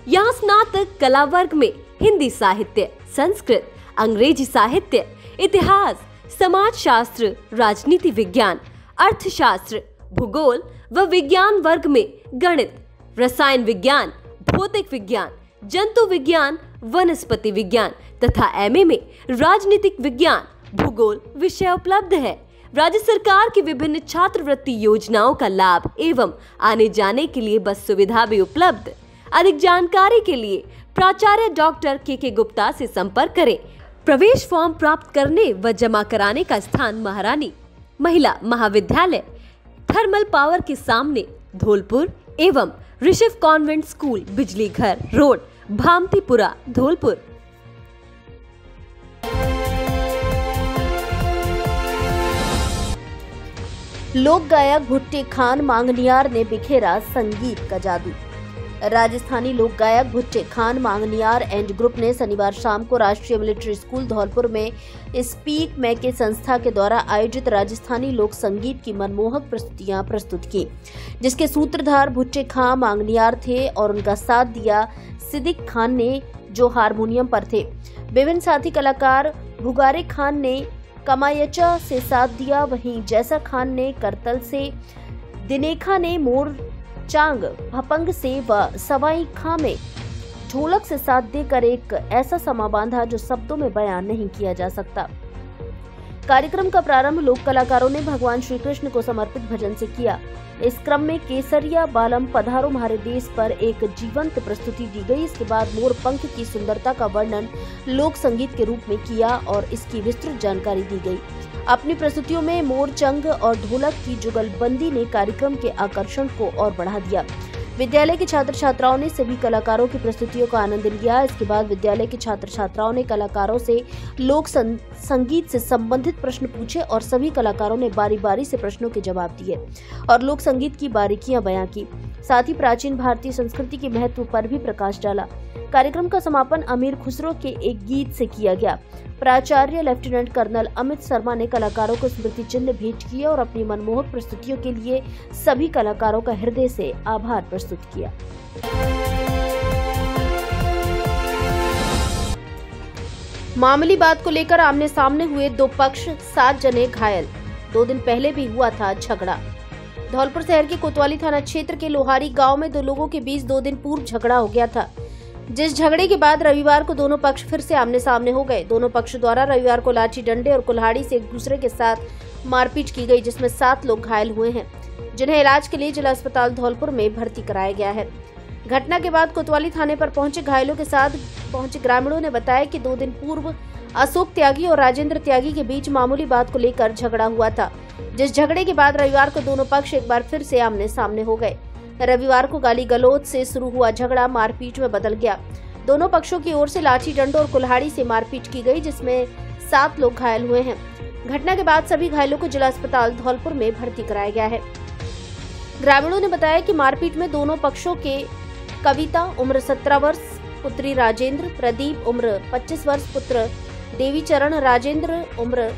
यहाँ स्नातक कला वर्ग में हिंदी साहित्य, संस्कृत, अंग्रेजी साहित्य, इतिहास, समाज शास्त्र, राजनीति विज्ञान, अर्थशास्त्र, भूगोल व विज्ञान वर्ग में गणित, रसायन विज्ञान, भौतिक विज्ञान, जंतु विज्ञान, वनस्पति विज्ञान तथा एमए में राजनीतिक विज्ञान, भूगोल विषय उपलब्ध है। राज्य सरकार की विभिन्न छात्रवृत्ति योजनाओं का लाभ एवं आने जाने के लिए बस सुविधा भी उपलब्ध। अधिक जानकारी के लिए प्राचार्य डॉक्टर के गुप्ता से संपर्क करें। प्रवेश फॉर्म प्राप्त करने व जमा कराने का स्थान महारानी महिला महाविद्यालय, थर्मल पावर के सामने धौलपुर एवं ऋषभ कॉन्वेंट स्कूल, बिजली घर रोड, भामतीपुरा, धौलपुर। लोक गायक भुट्टे खान मांगनियार ने बिखेरा संगीत का जादू। राजस्थानी लोक गायक भुट्टे खान मांगनियार एंड ग्रुप ने शनिवार शाम को राष्ट्रीय मिलिट्री स्कूल धौलपुर में स्पीक मैके संस्था के द्वारा आयोजित राजस्थानी लोक संगीत की मनमोहक प्रस्तुतियां प्रस्तुत की, जिसके सूत्रधार भुट्टे खान मांगनियार थे और उनका साथ दिया सिद्दीक खान ने, जो हारमोनियम पर थे। विभिन्न साथी कलाकार भुगारे खान ने कमायचा से साथ दिया, वहीं जैसा खान ने करतल से, दिनेखा ने मोर चांग भपंग से व सवाई खां में ढोलक से साथ देकर एक ऐसा समा बांधा जो शब्दों में बयान नहीं किया जा सकता। कार्यक्रम का प्रारंभ लोक कलाकारों ने भगवान श्री कृष्ण को समर्पित भजन से किया। इस क्रम में केसरिया बालम पधारो हमारे देश पर एक जीवंत प्रस्तुति दी गई। इसके बाद मोर पंख की सुंदरता का वर्णन लोक संगीत के रूप में किया और इसकी विस्तृत जानकारी दी गई। अपनी प्रस्तुतियों में मोरचंग और ढोलक की जुगलबंदी ने कार्यक्रम के आकर्षण को और बढ़ा दिया। विद्यालय के छात्र छात्राओं ने सभी कलाकारों की प्रस्तुतियों का आनंद लिया। इसके बाद विद्यालय के छात्र छात्राओं ने कलाकारों से लोक संगीत से संबंधित प्रश्न पूछे और सभी कलाकारों ने बारी बारी से प्रश्नों के जवाब दिए और लोक संगीत की बारीकियां बयां की। साथ ही प्राचीन भारतीय संस्कृति के महत्व पर भी प्रकाश डाला। कार्यक्रम का समापन अमीर खुसरो के एक गीत से किया गया। प्राचार्य लेफ्टिनेंट कर्नल अमित शर्मा ने कलाकारों को स्मृति चिन्ह भेंट किए और अपनी मनमोहक प्रस्तुतियों के लिए सभी कलाकारों का हृदय से आभार प्रस्तुत किया। मामूली बात को लेकर आमने सामने हुए दो पक्ष, 7 जने घायल। 2 दिन पहले भी हुआ था झगड़ा। धौलपुर शहर के कोतवाली थाना क्षेत्र के लोहारी गांव में 2 लोगों के बीच 2 दिन पूर्व झगड़ा हो गया था, जिस झगड़े के बाद रविवार को दोनों पक्ष फिर से आमने सामने हो गए। दोनों पक्ष द्वारा रविवार को लाठी डंडे और कुल्हाड़ी से एक दूसरे के साथ मारपीट की गई, जिसमें 7 लोग घायल हुए हैं, जिन्हें इलाज के लिए जिला अस्पताल धौलपुर में भर्ती कराया गया है। घटना के बाद कोतवाली थाने पर पहुंचे घायलों के साथ पहुंचे ग्रामीणों ने बताया कि 2 दिन पूर्व अशोक त्यागी और राजेंद्र त्यागी के बीच मामूली बात को लेकर झगड़ा हुआ था, जिस झगड़े के बाद रविवार को दोनों पक्ष एक बार फिर से आमने सामने हो गए। रविवार को गाली गलौज से शुरू हुआ झगड़ा मारपीट में बदल गया। दोनों पक्षों की ओर से लाठी डंडों और कुल्हाड़ी से मारपीट की गई, जिसमें 7 लोग घायल हुए हैं। घटना के बाद सभी घायलों को जिला अस्पताल धौलपुर में भर्ती कराया गया है। ग्रामीणों ने बताया कि मारपीट में दोनों पक्षों के कविता उम्र 17 वर्ष पुत्री राजेंद्र, प्रदीप उम्र 25 वर्ष पुत्र देवीचरण, राजेंद्र उम्र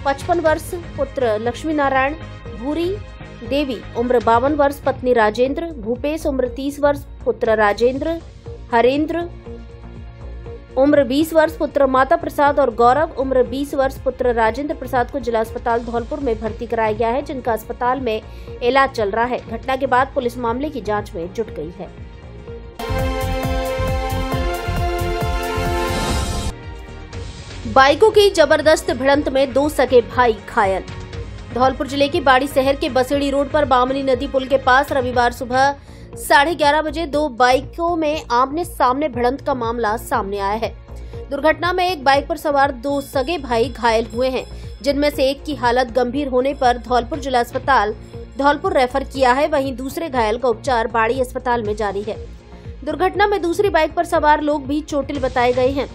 55 वर्ष पुत्र लक्ष्मी नारायण, भूरी देवी उम्र 52 वर्ष पत्नी राजेंद्र, भूपेश उम्र 30 वर्ष पुत्र राजेंद्र, हरेंद्र उम्र 20 वर्ष पुत्र माता प्रसाद और गौरव उम्र 20 वर्ष पुत्र राजेंद्र प्रसाद को जिला अस्पताल धौलपुर में भर्ती कराया गया है, जिनका अस्पताल में इलाज चल रहा है। घटना के बाद पुलिस मामले की जांच में जुट गई है। बाइकों की जबरदस्त भिड़ंत में 2 सगे भाई घायल। धौलपुर जिले के बाड़ी शहर के बसेड़ी रोड पर बामनी नदी पुल के पास रविवार सुबह 11:30 बजे 2 बाइकों में आमने सामने भिड़ंत का मामला सामने आया है। दुर्घटना में एक बाइक पर सवार 2 सगे भाई घायल हुए हैं, जिनमें से एक की हालत गंभीर होने पर धौलपुर जिला अस्पताल धौलपुर रेफर किया है, वहीं दूसरे घायल का उपचार बाड़ी अस्पताल में जारी है। दुर्घटना में दूसरी बाइक पर सवार लोग भी चोटिल बताए गए हैं,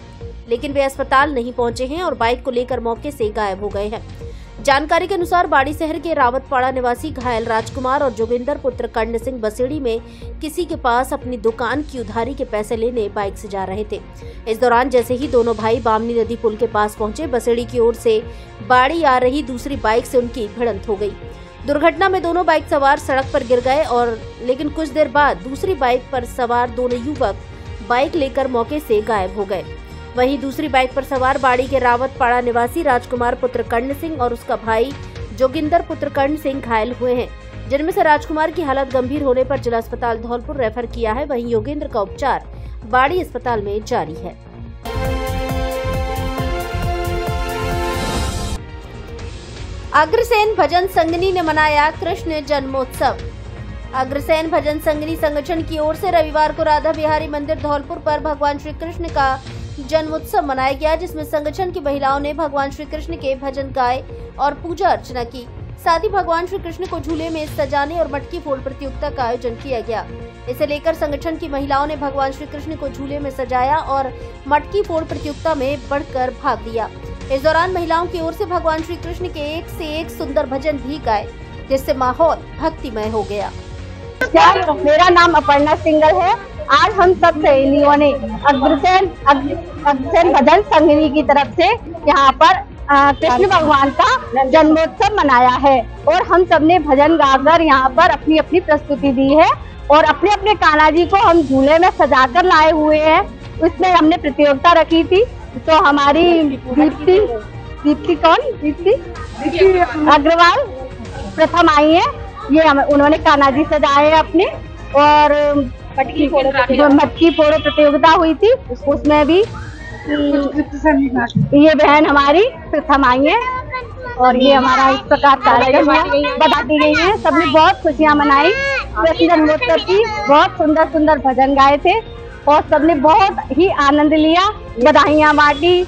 लेकिन वे अस्पताल नहीं पहुंचे हैं और बाइक को लेकर मौके से गायब हो गए हैं। जानकारी के अनुसार बाड़ी शहर के रावतपाड़ा निवासी घायल राजकुमार और जोगिंदर पुत्र कर्ण सिंह बसेड़ी में किसी के पास अपनी दुकान की उधारी के पैसे लेने बाइक से जा रहे थे। इस दौरान जैसे ही दोनों भाई बामनी नदी पुल के पास पहुंचे, बसेड़ी की ओर से बाड़ी आ रही दूसरी बाइक से उनकी भिड़ंत हो गई। दुर्घटना में दोनों बाइक सवार सड़क पर गिर गए लेकिन कुछ देर बाद दूसरी बाइक पर सवार दोनों युवक बाइक लेकर मौके से गायब हो गए। वहीं दूसरी बाइक पर सवार बाड़ी के रावतपाड़ा निवासी राजकुमार पुत्र कर्ण सिंह और उसका भाई जोगिंदर पुत्र कर्ण सिंह घायल हुए हैं, जिनमें से राजकुमार की हालत गंभीर होने पर जिला अस्पताल धौलपुर रेफर किया है। वहीं योगेंद्र का उपचार बाड़ी अस्पताल में जारी है। अग्रसेन भजन संघनी ने मनाया कृष्ण जन्मोत्सव। अग्रसेन भजन संघनी संगठन की ओर से रविवार को राधा बिहारी मंदिर धौलपुर पर भगवान श्री कृष्ण का जन्मोत्सव मनाया गया, जिसमें संगठन की महिलाओं ने भगवान श्री कृष्ण के भजन गाए और पूजा अर्चना की। साथ ही भगवान श्री कृष्ण को झूले में सजाने और मटकी फोड़ प्रतियोगिता का आयोजन किया गया। इसे लेकर संगठन की महिलाओं ने भगवान श्री कृष्ण को झूले में सजाया और मटकी फोड़ प्रतियोगिता में बढ़कर भाग लिया। इस दौरान महिलाओं की ओर से भगवान श्री कृष्ण के एक से एक सुंदर भजन भी गाए, जिससे माहौल भक्तिमय हो गया। मेरा नाम अपर्णा सिंगल है। आज हम सब सहेलियों ने अग्रसेन भजन संघनी की तरफ से यहाँ पर कृष्ण भगवान का जन्मोत्सव मनाया है और हम सब ने भजन गाकर यहाँ पर अपनी अपनी प्रस्तुति दी है और अपने अपने कान्हा जी को हम झूले में सजाकर लाए हुए हैं। उसमें हमने प्रतियोगिता रखी थी, तो हमारी दीप्ति अग्रवाल प्रथम आई है। ये उन्होंने कान्हा जी सजाए अपने और मटकी फोड़ो प्रतियोगिता हुई थी, उसमें भी ये बहन हमारी प्रथम आई है और ये हमारा इस प्रकार कार्यक्रम बताती गई है। सबने बहुत खुशियां मनाई, कृष्ण जन्मोत्सव की बहुत सुंदर सुंदर भजन गाए थे और सबने बहुत ही आनंद लिया, बधाइयां बांटी,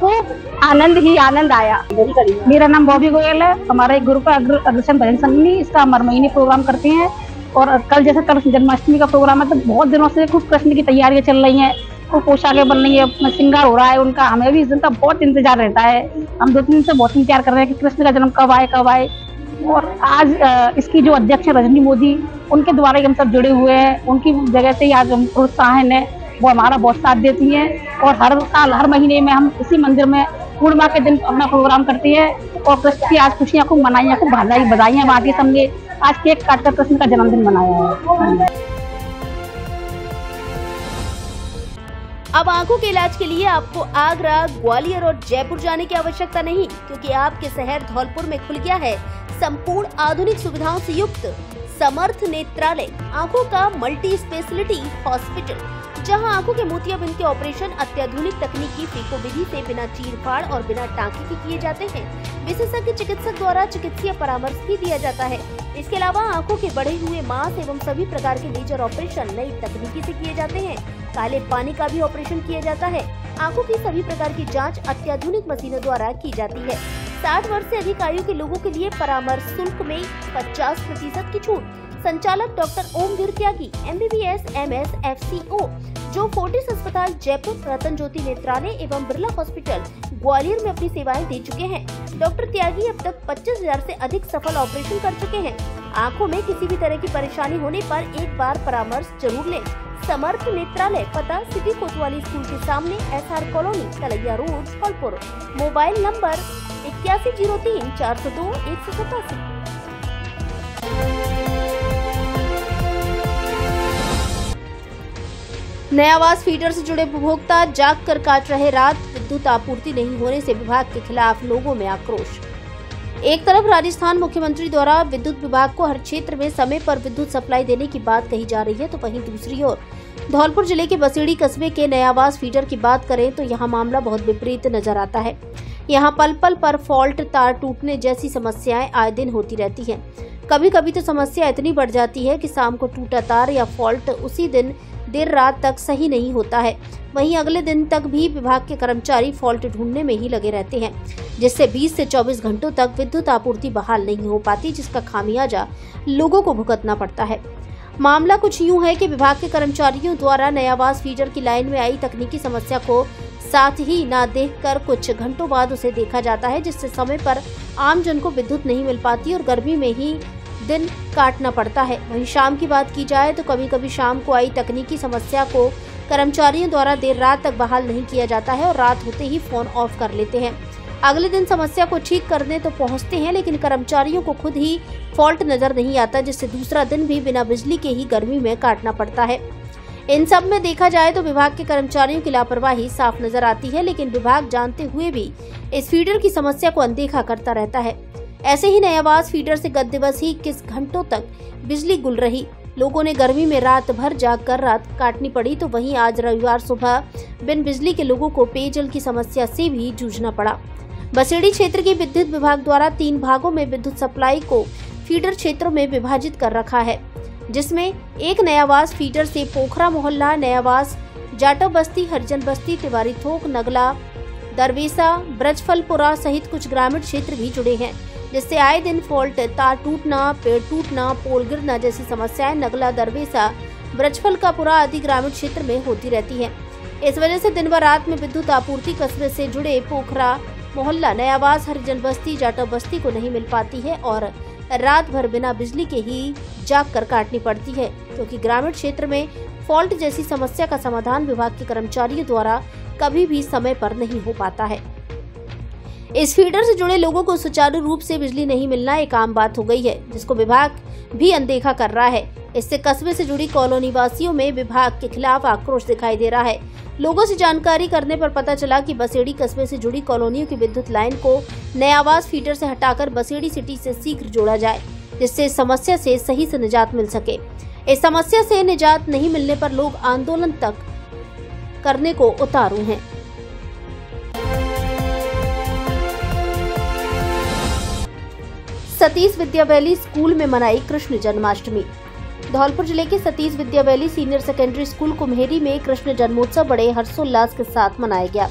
खूब आनंद ही आनंद आया। मेरा नाम बॉबी गोयल है। हमारा एक ग्रुप है अग्रसेन भजन संघनी, इसका हर महीने प्रोग्राम करते हैं और कल जन्माष्टमी का प्रोग्राम है, तो बहुत दिनों से खूब कृष्ण की तैयारियां चल रही हैं, खूब पोशाकें बन रही है, श्रृंगार हो रहा है उनका। हमें भी इस दिन का बहुत इंतजार रहता है। हम 2-3 दिन से बहुत इंतजार कर रहे हैं कि कृष्ण का जन्म कब आए। और आज इसकी जो अध्यक्ष है रजनी मोदी, उनके द्वारा ही हम सब जुड़े हुए हैं। उनकी जगह से आज हम प्रोत्साहन है, वो हमारा बहुत साथ देती हैं और हर साल हर महीने में हम इसी मंदिर में पूर्णिमा के दिन अपना प्रोग्राम करते हैं और कृष्ण की आज खुशियाँ खूब मनाई, खूब बधाइयाँ बांटी। सबने आज केक काटकर कृष्ण का जन्मदिन मनाया है। अब आंखों के इलाज के लिए आपको आगरा, ग्वालियर और जयपुर जाने की आवश्यकता नहीं, क्योंकि आपके शहर धौलपुर में खुल गया है संपूर्ण आधुनिक सुविधाओं से युक्त समर्थ नेत्रालय, आंखों का मल्टी स्पेशलिटी हॉस्पिटल, जहां आंखों के मोतियाबिंद के ऑपरेशन अत्याधुनिक तकनीकी फीको विधि से बिना चीरफाड़ और बिना टाँके के किए जाते हैं। विशेषज्ञ चिकित्सक द्वारा चिकित्सीय परामर्श भी दिया जाता है। इसके अलावा आंखों के बढ़े हुए मांस एवं सभी प्रकार के लेजर ऑपरेशन नई तकनीकी से किए जाते हैं। काले पानी का भी ऑपरेशन किया जाता है। आंखों की सभी प्रकार की जांच अत्याधुनिक मशीनों द्वारा की जाती है। 60 वर्ष से अधिक आयु के लोगों के लिए परामर्श शुल्क में 50% की छूट। संचालक डॉक्टर ओमवीर त्यागी, MBBS MS FCO, जो फोर्टिस अस्पताल जयपुर, रतन ज्योति नेत्रालय एवं बिरला हॉस्पिटल ग्वालियर में अपनी सेवाएं दे चुके हैं। डॉक्टर त्यागी अब तक 25,000 से अधिक सफल ऑपरेशन कर चुके हैं। आंखों में किसी भी तरह की परेशानी होने पर एक बार परामर्श जरूर लें। समर्थ नेत्रालय, पता सिटी कोतवाली स्कूल के सामने, SR colony, Talaiya road, Dholpur. Mobile number 8103 402 187। नया आवास फीडर से जुड़े उपभोक्ता जाग कर काट रहे रात। विद्युत आपूर्ति नहीं होने से विभाग के खिलाफ लोगों में आक्रोश। एक तरफ राजस्थान मुख्यमंत्री द्वारा विद्युत विभाग को हर क्षेत्र में समय पर विद्युत सप्लाई देने की बात कही जा रही है, तो वहीं दूसरी ओर धौलपुर जिले के बसेड़ी कस्बे के नया आवास फीडर की बात करें तो यहाँ मामला बहुत विपरीत नजर आता है। यहाँ पल पल पर फॉल्ट, तार टूटने जैसी समस्याएं आए दिन होती रहती हैं। कभी कभी तो समस्या इतनी बढ़ जाती है कि शाम को टूटा तार या फॉल्ट उसी दिन देर रात तक सही नहीं होता है। वहीं अगले दिन तक भी विभाग के कर्मचारी फॉल्ट ढूंढने में ही लगे रहते हैं, जिससे 20 से 24 घंटों तक विद्युत आपूर्ति बहाल नहीं हो पाती, जिसका खामियाजा लोगों को भुगतना पड़ता है। मामला कुछ यूं है कि विभाग के कर्मचारियों द्वारा नया आवास फीडर की लाइन में आई तकनीकी समस्या को साथ ही ना देखकर कुछ घंटों बाद उसे देखा जाता है, जिससे समय पर आमजन को विद्युत नहीं मिल पाती और गर्मी में ही दिन काटना पड़ता है। वहीं शाम की बात की जाए तो कभी कभी शाम को आई तकनीकी समस्या को कर्मचारियों द्वारा देर रात तक बहाल नहीं किया जाता है और रात होते ही फोन ऑफ कर लेते हैं। अगले दिन समस्या को ठीक करने तो पहुंचते हैं, लेकिन कर्मचारियों को खुद ही फॉल्ट नजर नहीं आता, जिससे दूसरा दिन भी बिना बिजली के ही गर्मी में काटना पड़ता है। इन सब में देखा जाए तो विभाग के कर्मचारियों की लापरवाही साफ नजर आती है, लेकिन विभाग जानते हुए भी इस फीडर की समस्या को अनदेखा करता रहता है। ऐसे ही नयावास फीडर से गत दिवस ही 21 घंटों तक बिजली गुल रही। लोगों ने गर्मी में रात भर जागकर रात काटनी पड़ी, तो वहीं आज रविवार सुबह बिन बिजली के लोगों को पेयजल की समस्या से भी जूझना पड़ा। बसेड़ी क्षेत्र के विद्युत विभाग द्वारा 3 भागों में विद्युत सप्लाई को फीडर क्षेत्रों में विभाजित कर रखा है, जिसमें एक नयावास फीडर से पोखरा मोहल्ला, नयावास, जाटव बस्ती, हरिजन बस्ती, तिवारी थोक, नगला, दरवेसा, ब्रजफलपुरा सहित कुछ ग्रामीण क्षेत्र भी जुड़े हैं, जिससे आए दिन फॉल्ट, तार टूटना, पेड़ टूटना, पोल गिरना जैसी समस्याएं नगला, दरवेसा, ब्रजफलपुरा आदि ग्रामीण क्षेत्र में होती रहती हैं। इस वजह से दिन व रात में विद्युत आपूर्ति कस्बे से जुड़े पोखरा मोहल्ला, नयावास, हरिजन बस्ती, जाटव बस्ती को नहीं मिल पाती है और रात भर बिना बिजली के ही जाग कर काटनी पड़ती है, क्योंकि ग्रामीण क्षेत्र में फॉल्ट जैसी समस्या का समाधान विभाग के कर्मचारियों द्वारा कभी भी समय पर नहीं हो पाता है। इस फीडर से जुड़े लोगों को सुचारू रूप से बिजली नहीं मिलना एक आम बात हो गई है, जिसको विभाग भी अनदेखा कर रहा है। इससे कस्बे से जुड़ी कॉलोनी वासियों में विभाग के खिलाफ आक्रोश दिखाई दे रहा है। लोगों से जानकारी करने पर पता चला कि बसेड़ी कस्बे से जुड़ी कॉलोनियों की विद्युत लाइन को नयावास फीडर से हटाकर बसेड़ी सिटी से शीघ्र जोड़ा जाए, जिससे इस समस्या से सही से निजात मिल सके। इस समस्या से निजात नहीं मिलने पर लोग आंदोलन तक करने को उतारू हैं। सतीश विद्यावैली स्कूल में मनाई कृष्ण जन्माष्टमी। धौलपुर जिले के सतीश विद्यावैली सीनियर सेकेंडरी स्कूल कुम्हेरी में कृष्ण जन्मोत्सव बड़े हर्षोल्लास के साथ मनाया गया।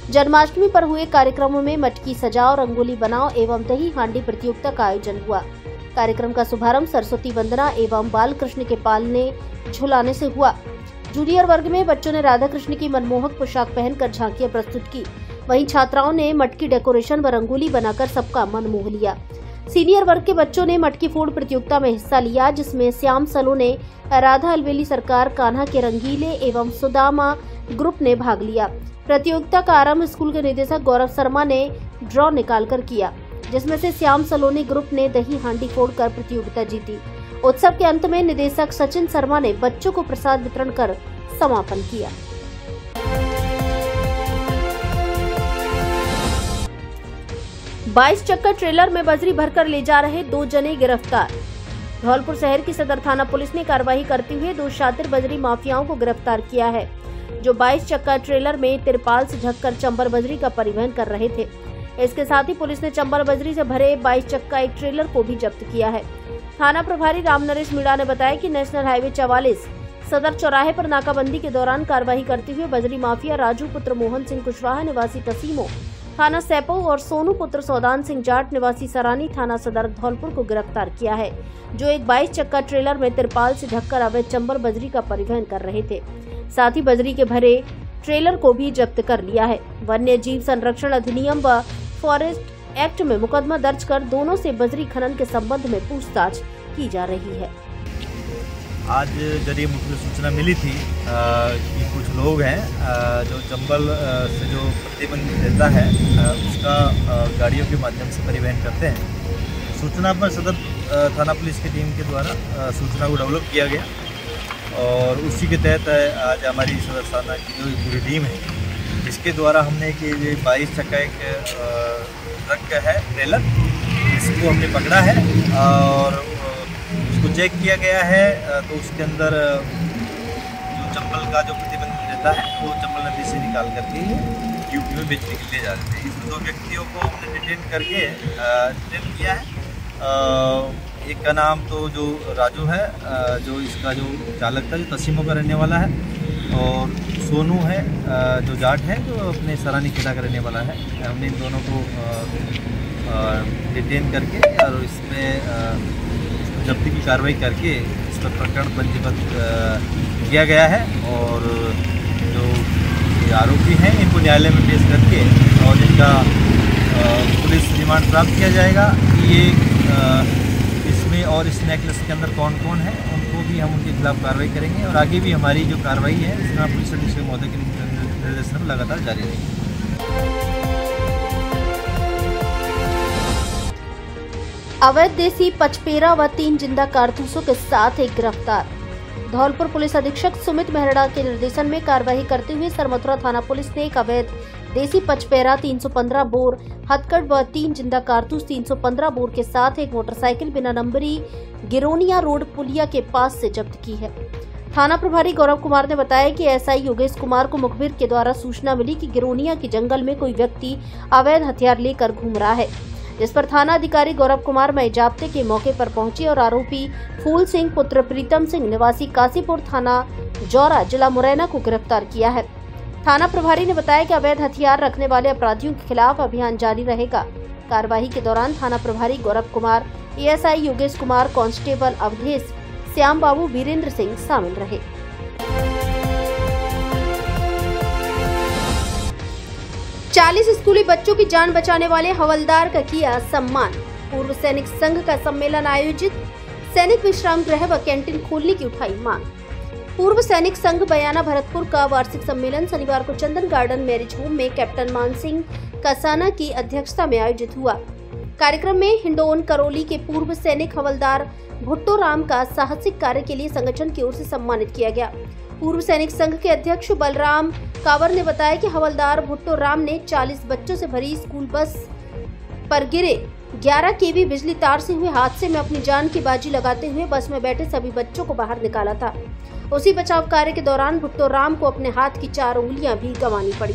जन्माष्टमी पर हुए कार्यक्रमों में मटकी सजाओ, रंगोली बनाओ एवं दही हांडी प्रतियोगिता का आयोजन हुआ। कार्यक्रम का शुभारंभ सरस्वती वंदना एवं बाल कृष्ण के पालने झुलाने से हुआ। जूनियर वर्ग में बच्चों ने राधा कृष्ण की मनमोहक पोशाक पहनकर झांकियां प्रस्तुत की। वहीं छात्राओं ने मटकी डेकोरेशन व रंगोली बनाकर सबका मन मोह लिया। सीनियर वर्ग के बच्चों ने मटकी फोड़ प्रतियोगिता में हिस्सा लिया, जिसमें श्याम सलो ने राधा अलवेली सरकार, कान्हा के रंगीले एवं सुदामा ग्रुप ने भाग लिया। प्रतियोगिता का आरंभ स्कूल के निदेशक गौरव शर्मा ने ड्रॉ निकालकर किया, जिसमें से श्याम सलोनी ग्रुप ने दही हांडी फोड़कर प्रतियोगिता जीती। उत्सव के अंत में निदेशक सचिन शर्मा ने बच्चों को प्रसाद वितरण कर समापन किया। बाईस चक्का ट्रेलर में बजरी भरकर ले जा रहे 2 जने गिरफ्तार। धौलपुर शहर की सदर थाना पुलिस ने कार्रवाई करते हुए 2 शातिर बजरी माफियाओं को गिरफ्तार किया है, जो 22 चक्का ट्रेलर में तिरपाल से ढककर चंबल बजरी का परिवहन कर रहे थे। इसके साथ ही पुलिस ने चंबल बजरी से भरे 22 चक्का एक ट्रेलर को भी जब्त किया है। थाना प्रभारी राम नरेश मीणा ने बताया कि नेशनल हाईवे 44 सदर चौराहे पर नाकाबंदी के दौरान कार्रवाई करते हुए बजरी माफिया राजू पुत्र मोहन सिंह कुशवाहा निवासी कसीमो थाना सैपो और सोनू पुत्र सौदान सिंह जाट निवासी सरानी थाना सदर धौलपुर को गिरफ्तार किया है, जो एक 22 चक्का ट्रेलर में तिरपाल से ढककर अवैध चंबल बजरी का परिवहन कर रहे थे। साथ ही बजरी के भरे ट्रेलर को भी जब्त कर लिया है। वन्य जीव संरक्षण अधिनियम व फॉरेस्ट एक्ट में मुकदमा दर्ज कर दोनों से बजरी खनन के संबंध में पूछताछ की जा रही है। आज जरिए मुझे सूचना मिली थी कि कुछ लोग हैं जो चंबल से जो प्रतिबंध देता है उसका गाड़ियों के माध्यम से परिवहन करते हैं। सूचना पर सदर थाना पुलिस की टीम के द्वारा सूचना को डेवलप किया गया और उसी के तहत आज हमारी सदर थाना की जो पूरी टीम है, इसके द्वारा हमने कि 22 चक्का एक ट्रक है ट्रेलर, इसको हमने पकड़ा है और उसको चेक किया गया है। तो उसके अंदर जो चंबल का जो प्रतिबंध देता है वो चंबल नदी से निकाल करके यूपी में बेचने के लिए जा रहे थे। इसमें 2 व्यक्तियों को हमने डिटेन करके डिटेन किया है। एक का नाम तो जो राजू है, जो इसका जो चालक था, जो तसीमों का रहने वाला है, और सोनू है जो जाट है, जो अपने सरानी किला का रहने वाला है। हमने इन दोनों को डिटेन करके और इसमें जब्ती की कार्रवाई करके इस पर प्रकरण पंजीबद्ध किया गया है और जो आरोपी हैं इनको न्यायालय में पेश करके और इनका पुलिस रिमांड प्राप्त किया जाएगा। ये इसमें और इस नेकलेस के अंदर कौन कौन है उनको भी हम उनके खिलाफ कार्रवाई करेंगे और आगे भी हमारी जो कार्रवाई है इसमें पुलिस अधीक्षक महोदय के निर्देशन में लगातार जारी रहेगी। अवैध देसी पचपेरा व 3 जिंदा कारतूसों के साथ एक गिरफ्तार। धौलपुर पुलिस अधीक्षक सुमित मेहरा के निर्देशन में कार्रवाई करते हुए सरमथुरा थाना पुलिस ने एक अवैध देसी पचपेरा 315 बोर हथकड़ व 3 जिंदा कारतूस 315 बोर के साथ एक मोटरसाइकिल बिना नंबरी गिरोनिया रोड पुलिया के पास से जब्त की है। थाना प्रभारी गौरव कुमार ने बताया कि एसआई योगेश कुमार को मुखबिर के द्वारा सूचना मिली कि गिरोनिया के जंगल में कोई व्यक्ति अवैध हथियार लेकर घूम रहा है, जिस पर थाना अधिकारी गौरव कुमार मई जाब्ते के मौके पर पहुंचे और आरोपी फूल सिंह पुत्र प्रीतम सिंह निवासी कासीपुर थाना जौरा जिला मुरैना को गिरफ्तार किया है। थाना प्रभारी ने बताया कि अवैध हथियार रखने वाले अपराधियों के खिलाफ अभियान जारी रहेगा। कार्यवाही के दौरान थाना प्रभारी गौरव कुमार, एएसआई योगेश कुमार, कांस्टेबल अवधेश, श्याम बाबू, वीरेंद्र सिंह शामिल रहे। चालीस स्कूली बच्चों की जान बचाने वाले हवलदार का किया सम्मान। पूर्व सैनिक संघ का सम्मेलन आयोजित, सैनिक विश्राम गृह व कैंटीन खोलने की उठाई मांग। पूर्व सैनिक संघ बयाना भरतपुर का वार्षिक सम्मेलन शनिवार को चंदन गार्डन मैरिज होम में कैप्टन मान सिंह कसाना की अध्यक्षता में आयोजित हुआ। कार्यक्रम में हिंडोन करौली के पूर्व सैनिक हवलदार भुट्टो राम का साहसिक कार्य के लिए संगठन की ओर से सम्मानित किया गया। पूर्व सैनिक संघ के अध्यक्ष बलराम कावर ने बताया कि हवलदार भुट्टो राम ने 40 बच्चों से भरी स्कूल बस पर गिरे 11 केवी बिजली तार से हुए हादसे में अपनी जान की बाजी लगाते हुए बस में बैठे सभी बच्चों को बाहर निकाला था। उसी बचाव कार्य के दौरान भुट्टो राम को अपने हाथ की 4 उंगलियां भी गंवानी पड़ी।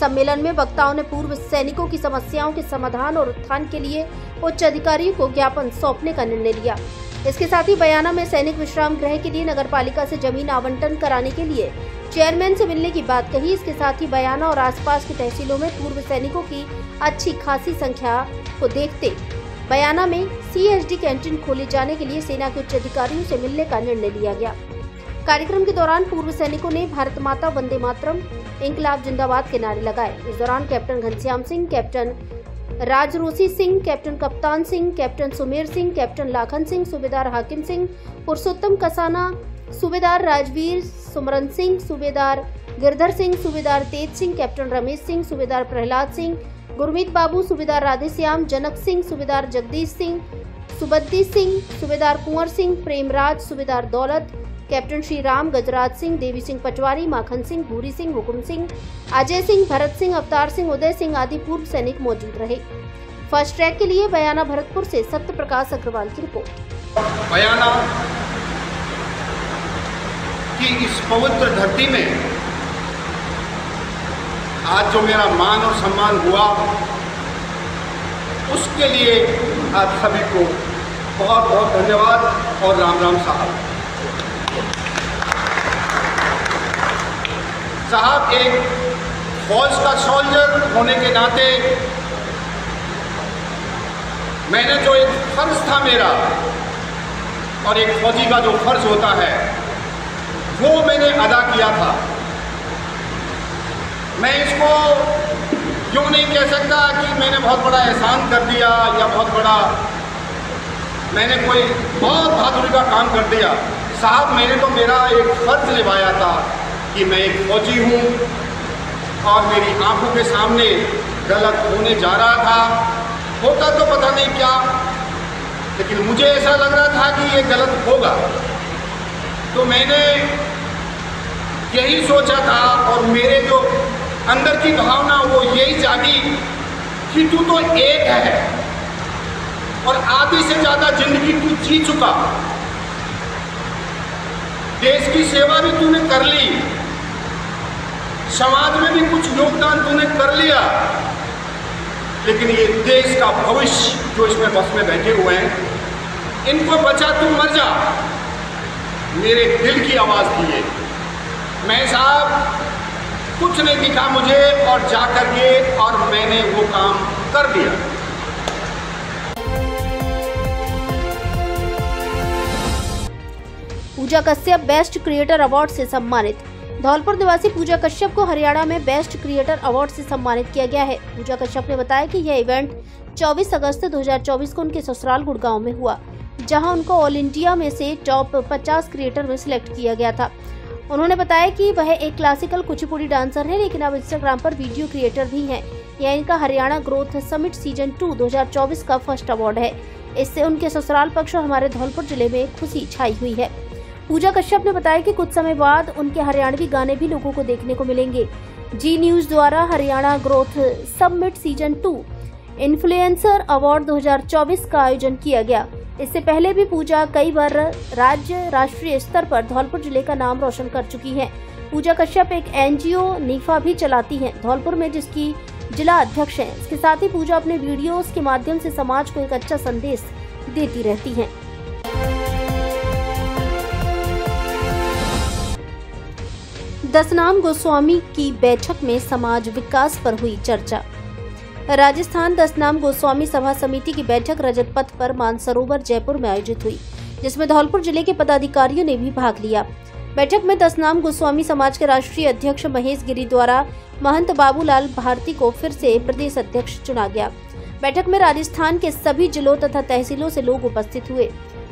सम्मेलन में वक्ताओं ने पूर्व सैनिकों की समस्याओं के समाधान और उत्थान के लिए उच्च अधिकारियों को ज्ञापन सौंपने का निर्णय लिया। इसके साथ ही बयाना में सैनिक विश्राम गृह के लिए नगरपालिका से जमीन आवंटन कराने के लिए चेयरमैन से मिलने की बात कही। इसके साथ ही बयाना और आसपास की तहसीलों में पूर्व सैनिकों की अच्छी खासी संख्या को देखते बयाना में सीएसडी कैंटीन खोले जाने के लिए सेना के उच्च अधिकारियों से मिलने का निर्णय लिया गया। कार्यक्रम के दौरान पूर्व सैनिकों ने भारत माता वंदे मातरम, इंकलाब जिंदाबाद के नारे लगाए। इस दौरान captain Ghanshyam Singh, captain Rajrosi Singh, captain Kaptan Singh, captain Sumer Singh, captain Lakhan Singh, सूबेदार हाकिम सिंह, पुरुषोत्तम कसाना, सूबेदार राजवीर सुमरन सिंह, सूबेदार गिरधर सिंह, सूबेदार तेज सिंह, कैप्टन रमेश सिंह, सूबेदार प्रहलाद सिंह, गुरमीत बाबू, सूबेदार राधेश्याम, जनक सिंह, सूबेदार जगदीश सिंह, सुबद्दी सिंह, सूबेदार कुंवर सिंह, प्रेमराज, सूबेदार दौलत, कैप्टन श्री राम, गजराज सिंह, देवी सिंह पटवारी, माखन सिंह, भूरी सिंह, हुकुम सिंह, अजय सिंह, भरत सिंह, अवतार सिंह, उदय सिंह आदि पूर्व सैनिक मौजूद रहे। फर्स्ट ट्रैक के लिए बयाना भरतपुर से सत्य प्रकाश अग्रवाल की रिपोर्ट। बयाना की इस पवित्र धरती में आज जो मेरा मान और सम्मान हुआ, उसके लिए आप सभी को बहुत बहुत धन्यवाद और राम राम साहब। साहब, एक फौज का सोल्जर होने के नाते मैंने जो एक फर्ज था मेरा और एक फौजी का जो फर्ज होता है वो मैंने अदा किया था। मैं इसको यूँ नहीं कह सकता कि मैंने बहुत बड़ा एहसान कर दिया या बहुत बड़ा मैंने कोई बहुत बहादुरी का काम कर दिया। साहब, मैंने तो मेरा एक फर्ज निभाया था कि मैं एक फौजी हूँ और मेरी आंखों के सामने गलत होने जा रहा था। होता तो पता नहीं क्या, लेकिन मुझे ऐसा लग रहा था कि ये गलत होगा। तो मैंने यही सोचा था और मेरे जो अंदर की भावना वो यही जागी कि तू तो एक है और आधी से ज़्यादा जिंदगी तू जी चुका, देश की सेवा भी तूने कर ली, समाज में भी कुछ योगदान तूने कर लिया, लेकिन ये देश का भविष्य जो इसमें बस में बैठे हुए हैं, इनको बचा तू मर जा। मेरे दिल की आवाज़ थी ये। मैं साहब कुछ नहीं दिखा मुझे और जा करके और मैंने वो काम कर दिया। पूजा कश्यप बेस्ट क्रिएटर अवार्ड से सम्मानित। धौलपुर निवासी पूजा कश्यप को हरियाणा में बेस्ट क्रिएटर अवार्ड से सम्मानित किया गया है। पूजा कश्यप ने बताया कि यह इवेंट 24 अगस्त 2024 को उनके ससुराल गुड़गांव में हुआ, जहां उनको ऑल इंडिया में से टॉप 50 क्रिएटर में सिलेक्ट किया गया था। उन्होंने बताया कि वह एक क्लासिकल कुचिपुड़ी डांसर है, लेकिन अब इंस्टाग्राम पर वीडियो क्रिएटर भी हैं। यह इनका हरियाणा ग्रोथ समिट सीजन 2 2024 का फर्स्ट अवार्ड है। इससे उनके ससुराल पक्ष और हमारे धौलपुर जिले में खुशी छाई हुई है। पूजा कश्यप ने बताया कि कुछ समय बाद उनके हरियाणवी गाने भी लोगों को देखने को मिलेंगे। जी न्यूज द्वारा Haryana growth summit season 2 influencer award 2024 का आयोजन किया गया। इससे पहले भी पूजा कई बार राज्य राष्ट्रीय स्तर पर धौलपुर जिले का नाम रोशन कर चुकी हैं। पूजा कश्यप एक NGO नीफा भी चलाती हैं धौलपुर में, जिसकी जिला अध्यक्ष हैं। इसके साथ ही पूजा अपने वीडियोस के माध्यम से समाज को एक अच्छा संदेश देती रहती हैं। दसनाम गोस्वामी की बैठक में समाज विकास पर हुई चर्चा। राजस्थान दसनाम गोस्वामी सभा समिति की बैठक रजत पथ पर मानसरोवर जयपुर में आयोजित हुई, जिसमें धौलपुर जिले के पदाधिकारियों ने भी भाग लिया। बैठक में दसनाम गोस्वामी समाज के राष्ट्रीय अध्यक्ष महेश गिरी द्वारा महंत बाबूलाल भारती को फिर से प्रदेश अध्यक्ष चुना गया। बैठक में राजस्थान के सभी जिलों तथा तहसीलों से लोग उपस्थित हुए।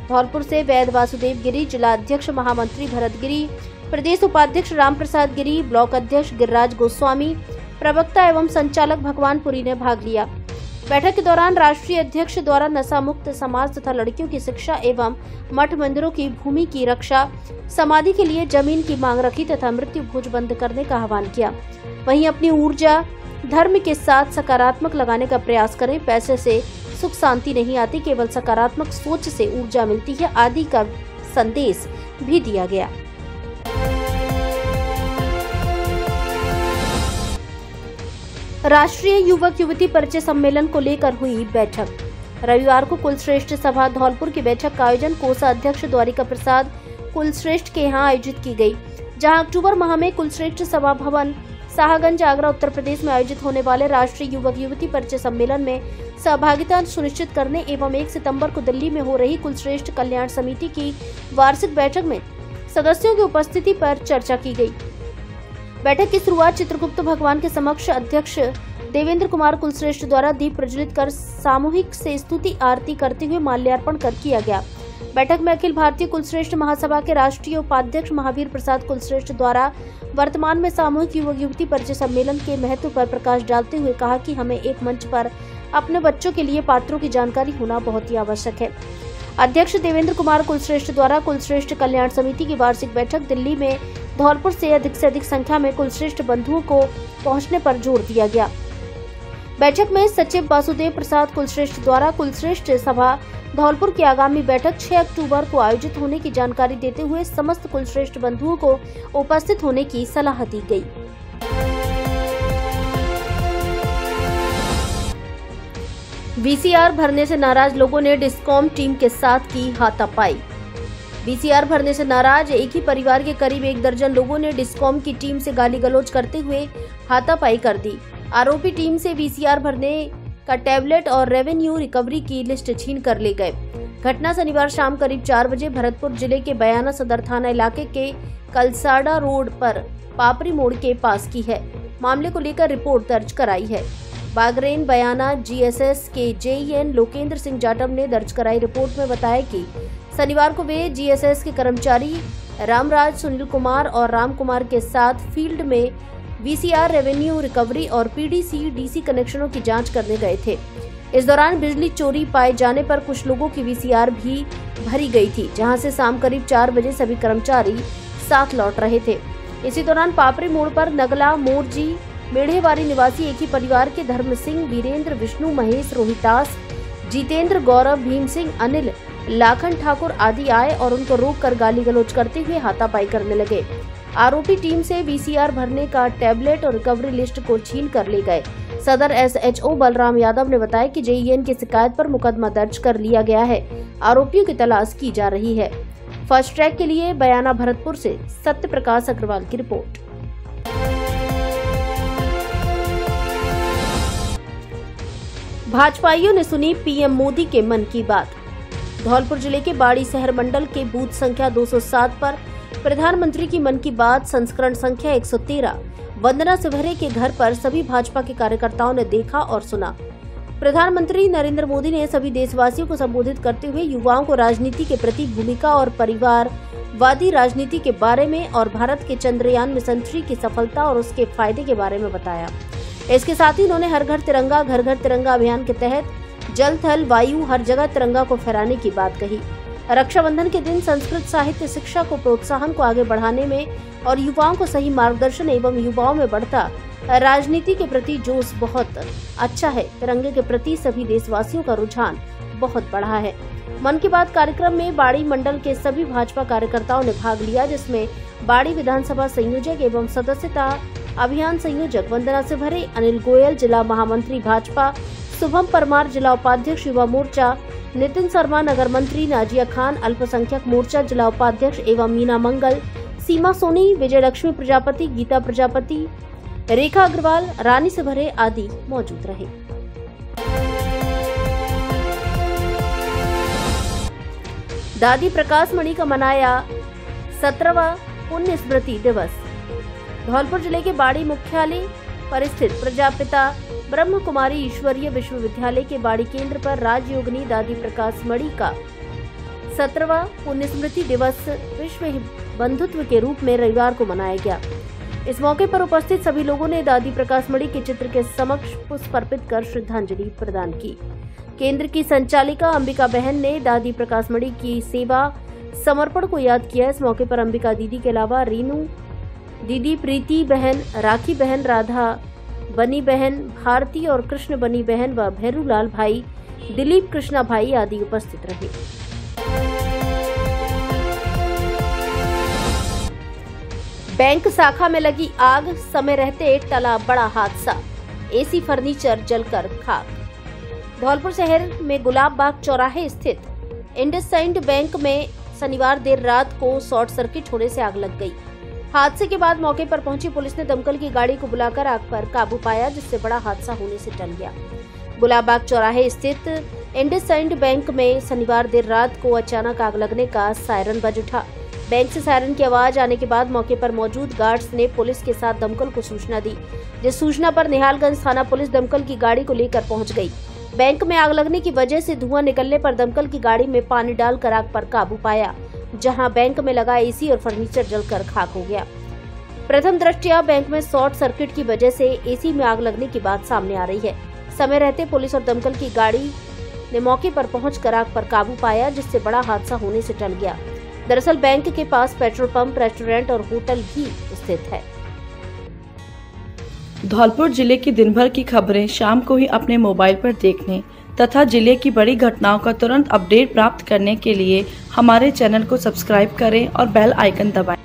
धौलपुर से वैद वासुदेव गिरी, जिला अध्यक्ष महामंत्री भरत गिरी, प्रदेश उपाध्यक्ष राम प्रसाद गिरी, ब्लॉक अध्यक्ष गिरिराज गोस्वामी, प्रवक्ता एवं संचालक भगवानपुरी ने भाग लिया। बैठक के दौरान राष्ट्रीय अध्यक्ष द्वारा नशा मुक्त समाज तथा लड़कियों की शिक्षा एवं मठ मंदिरों की भूमि की रक्षा, समाधि के लिए जमीन की मांग रखी तथा मृत्यु भोज बंद करने का आह्वान किया। वहीं अपनी ऊर्जा धर्म के साथ सकारात्मक लगाने का प्रयास करें। पैसे से सुख शांति नहीं आती, केवल सकारात्मक सोच से ऊर्जा मिलती है आदि का संदेश भी दिया गया। राष्ट्रीय युवक युवती परिचय सम्मेलन को लेकर हुई बैठक। रविवार को कुलश्रेष्ठ सभा धौलपुर की बैठक का आयोजन कोषाध्यक्ष द्वारिका प्रसाद कुलश्रेष्ठ के यहाँ आयोजित की गई, जहां अक्टूबर माह में कुलश्रेष्ठ सभा भवन शाहगंज आगरा उत्तर प्रदेश में आयोजित होने वाले राष्ट्रीय युवक युवती परिचय सम्मेलन में सहभागिता सुनिश्चित करने एवं 1 सितंबर को दिल्ली में हो रही कुलश्रेष्ठ कल्याण समिति की वार्षिक बैठक में सदस्यों की उपस्थिति पर चर्चा की गई। बैठक की शुरुआत चित्रगुप्त भगवान के समक्ष अध्यक्ष देवेंद्र कुमार कुलश्रेष्ठ द्वारा दीप प्रज्वलित कर सामूहिक से स्तुति आरती करते हुए माल्यार्पण कर किया गया। बैठक में अखिल भारतीय कुलश्रेष्ठ महासभा के राष्ट्रीय उपाध्यक्ष महावीर प्रसाद कुलश्रेष्ठ द्वारा वर्तमान में सामूहिक युवक युवती परिचय सम्मेलन के महत्व पर प्रकाश डालते हुए कहा कि हमें एक मंच पर अपने बच्चों के लिए पात्रों की जानकारी होना बहुत ही आवश्यक है। अध्यक्ष देवेंद्र कुमार कुलश्रेष्ठ द्वारा कुलश्रेष्ठ कल्याण समिति की वार्षिक बैठक दिल्ली में धौलपुर से अधिक संख्या में कुलश्रेष्ठ बंधुओं को पहुंचने पर जोर दिया गया। बैठक में सचिव वासुदेव प्रसाद कुलश्रेष्ठ द्वारा कुलश्रेष्ठ सभा धौलपुर की आगामी बैठक 6 अक्टूबर को आयोजित होने की जानकारी देते हुए समस्त कुलश्रेष्ठ बंधुओं को उपस्थित होने की सलाह दी गई। VCR भरने से नाराज लोगों ने डिस्कॉम टीम के साथ की हाथापाई। VCR भरने से नाराज एक ही परिवार के करीब 1 दर्जन लोगों ने डिस्कॉम की टीम से गाली गलौज करते हुए हाथापाई कर दी। आरोपी टीम से VCR भरने का टैबलेट और रेवेन्यू रिकवरी की लिस्ट छीन कर ले गए। घटना शनिवार शाम करीब 4 बजे भरतपुर जिले के बयाना सदर थाना इलाके के कलसाड़ा रोड पर पापरी मोड़ के पास की है। मामले को लेकर रिपोर्ट दर्ज कराई है। बागरेन बयाना GSS के JEN लोकेंद्र सिंह जाटव ने दर्ज कराई रिपोर्ट में बताया कि शनिवार को वे GSS के कर्मचारी रामराज, सुनील कुमार और राम कुमार के साथ फील्ड में VCR रेवेन्यू रिकवरी और PDC DC कनेक्शनों की जांच करने गए थे। इस दौरान बिजली चोरी पाए जाने पर कुछ लोगों की VCR भी भरी गई थी, जहां से शाम करीब 4 बजे सभी कर्मचारी साथ लौट रहे थे। इसी दौरान पापरी मोड़ पर नगला मोरजी मेढ़ेवारी निवासी एक ही परिवार के धर्म सिंह, वीरेंद्र, विष्णु, महेश, रोहितास, जितेंद्र, गौरव, भीम सिंह, अनिल, लाखन ठाकुर आदि आए और उनको रोककर गाली गलौज करते हुए हाथापाई करने लगे। आरोपी टीम से VCR भरने का टैबलेट और रिकवरी लिस्ट को छीन कर ले गए। सदर SHO बलराम यादव ने बताया कि JEN की शिकायत पर मुकदमा दर्ज कर लिया गया है। आरोपियों की तलाश की जा रही है। फर्स्ट ट्रैक के लिए बयाना भरतपुर से सत्य प्रकाश अग्रवाल की रिपोर्ट। भाजपाइयों ने सुनी PM मोदी के मन की बात। धौलपुर जिले के बाड़ी शहर मंडल के बूथ संख्या 207 पर प्रधानमंत्री की मन की बात संस्करण संख्या 113 वंदना सिवहरे के घर पर सभी भाजपा के कार्यकर्ताओं ने देखा और सुना। प्रधानमंत्री नरेंद्र मोदी ने सभी देशवासियों को संबोधित करते हुए युवाओं को राजनीति के प्रति भूमिका और परिवारवादी राजनीति के बारे में और भारत के चंद्रयान मिशन 3 की सफलता और उसके फायदे के बारे में बताया। इसके साथ ही उन्होंने हर घर तिरंगा अभियान के तहत जल थल वायु हर जगह तिरंगा को फहराने की बात कही। रक्षाबंधन के दिन संस्कृत साहित्य शिक्षा को प्रोत्साहन को आगे बढ़ाने में और युवाओं को सही मार्गदर्शन एवं युवाओं में बढ़ता राजनीति के प्रति जोश बहुत अच्छा है। तिरंगे के प्रति सभी देशवासियों का रुझान बहुत बढ़ा है। मन की बात कार्यक्रम में बाड़ी मंडल के सभी भाजपा कार्यकर्ताओं ने भाग लिया, जिसमें बाड़ी विधानसभा संयोजक एवं सदस्यता अभियान संयोजक वंदना सिवहरे, अनिल गोयल जिला महामंत्री भाजपा, शुभम परमार जिला उपाध्यक्ष युवा मोर्चा, नितिन शर्मा नगर मंत्री, नाजिया खान अल्पसंख्यक मोर्चा जिला उपाध्यक्ष एवं मीना मंगल, सीमा सोनी, विजय लक्ष्मी प्रजापति, गीता प्रजापति, रेखा अग्रवाल, रानी सिवहरे आदि मौजूद रहे। दादी प्रकाश मणि का मनाया 17वां पुण्य स्मृति दिवस। धौलपुर जिले के बाड़ी मुख्यालय पर स्थित प्रजापिता ब्रह्म कुमारी ईश्वरीय विश्वविद्यालय के बाड़ी केंद्र पर राजयोगिनी दादी प्रकाश मणि का 17वां पुण्य स्मृति दिवस विश्व बंधुत्व के रूप में रविवार को मनाया गया। इस मौके पर उपस्थित सभी लोगों ने दादी प्रकाश मणि के चित्र के समक्ष पुष्प अर्पित कर श्रद्धांजलि प्रदान की। केंद्र की संचालिका अंबिका बहन ने दादी प्रकाश मणि की सेवा समर्पण को याद किया। इस मौके पर अंबिका दीदी के अलावा रीनू दीदी, प्रीति बहन, राखी बहन, राधा बनी बहन, भारती और कृष्ण बनी बहन व भैरूलाल भाई, दिलीप कृष्णा भाई आदि उपस्थित रहे। बैंक शाखा में लगी आग, समय रहते टला बड़ा हादसा, एसी फर्नीचर जलकर खाक। धौलपुर शहर में गुलाब बाग चौराहे स्थित इंडसइंड बैंक में शनिवार देर रात को शॉर्ट सर्किट होने से आग लग गई। हादसे के बाद मौके पर पहुंची पुलिस ने दमकल की गाड़ी को बुलाकर आग पर काबू पाया, जिससे बड़ा हादसा होने से टल गया। गुलाब बाग चौराहे स्थित इंडसइंड बैंक में शनिवार देर रात को अचानक आग लगने का सायरन बज उठा। बैंक से सायरन की आवाज आने के बाद मौके पर मौजूद गार्ड्स ने पुलिस के साथ दमकल को सूचना दी, जिस सूचना पर निहालगंज थाना पुलिस दमकल की गाड़ी को लेकर पहुंच गई। बैंक में आग लगने की वजह से धुआं निकलने पर दमकल की गाड़ी में पानी डालकर आग पर काबू पाया, जहां बैंक में लगा एसी और फर्नीचर जलकर खाक हो गया। प्रथम दृष्टया बैंक में शॉर्ट सर्किट की वजह से एसी में आग लगने की बात सामने आ रही है। समय रहते पुलिस और दमकल की गाड़ी ने मौके पर पहुंचकर आग पर काबू पाया, जिससे बड़ा हादसा होने से टल गया। दरअसल बैंक के पास पेट्रोल पंप, रेस्टोरेंट और होटल भी स्थित है। धौलपुर जिले की दिन भर की खबरें शाम को ही अपने मोबाइल पर देखने तथा जिले की बड़ी घटनाओं का तुरंत अपडेट प्राप्त करने के लिए हमारे चैनल को सब्सक्राइब करें और बेल आइकन दबाएं।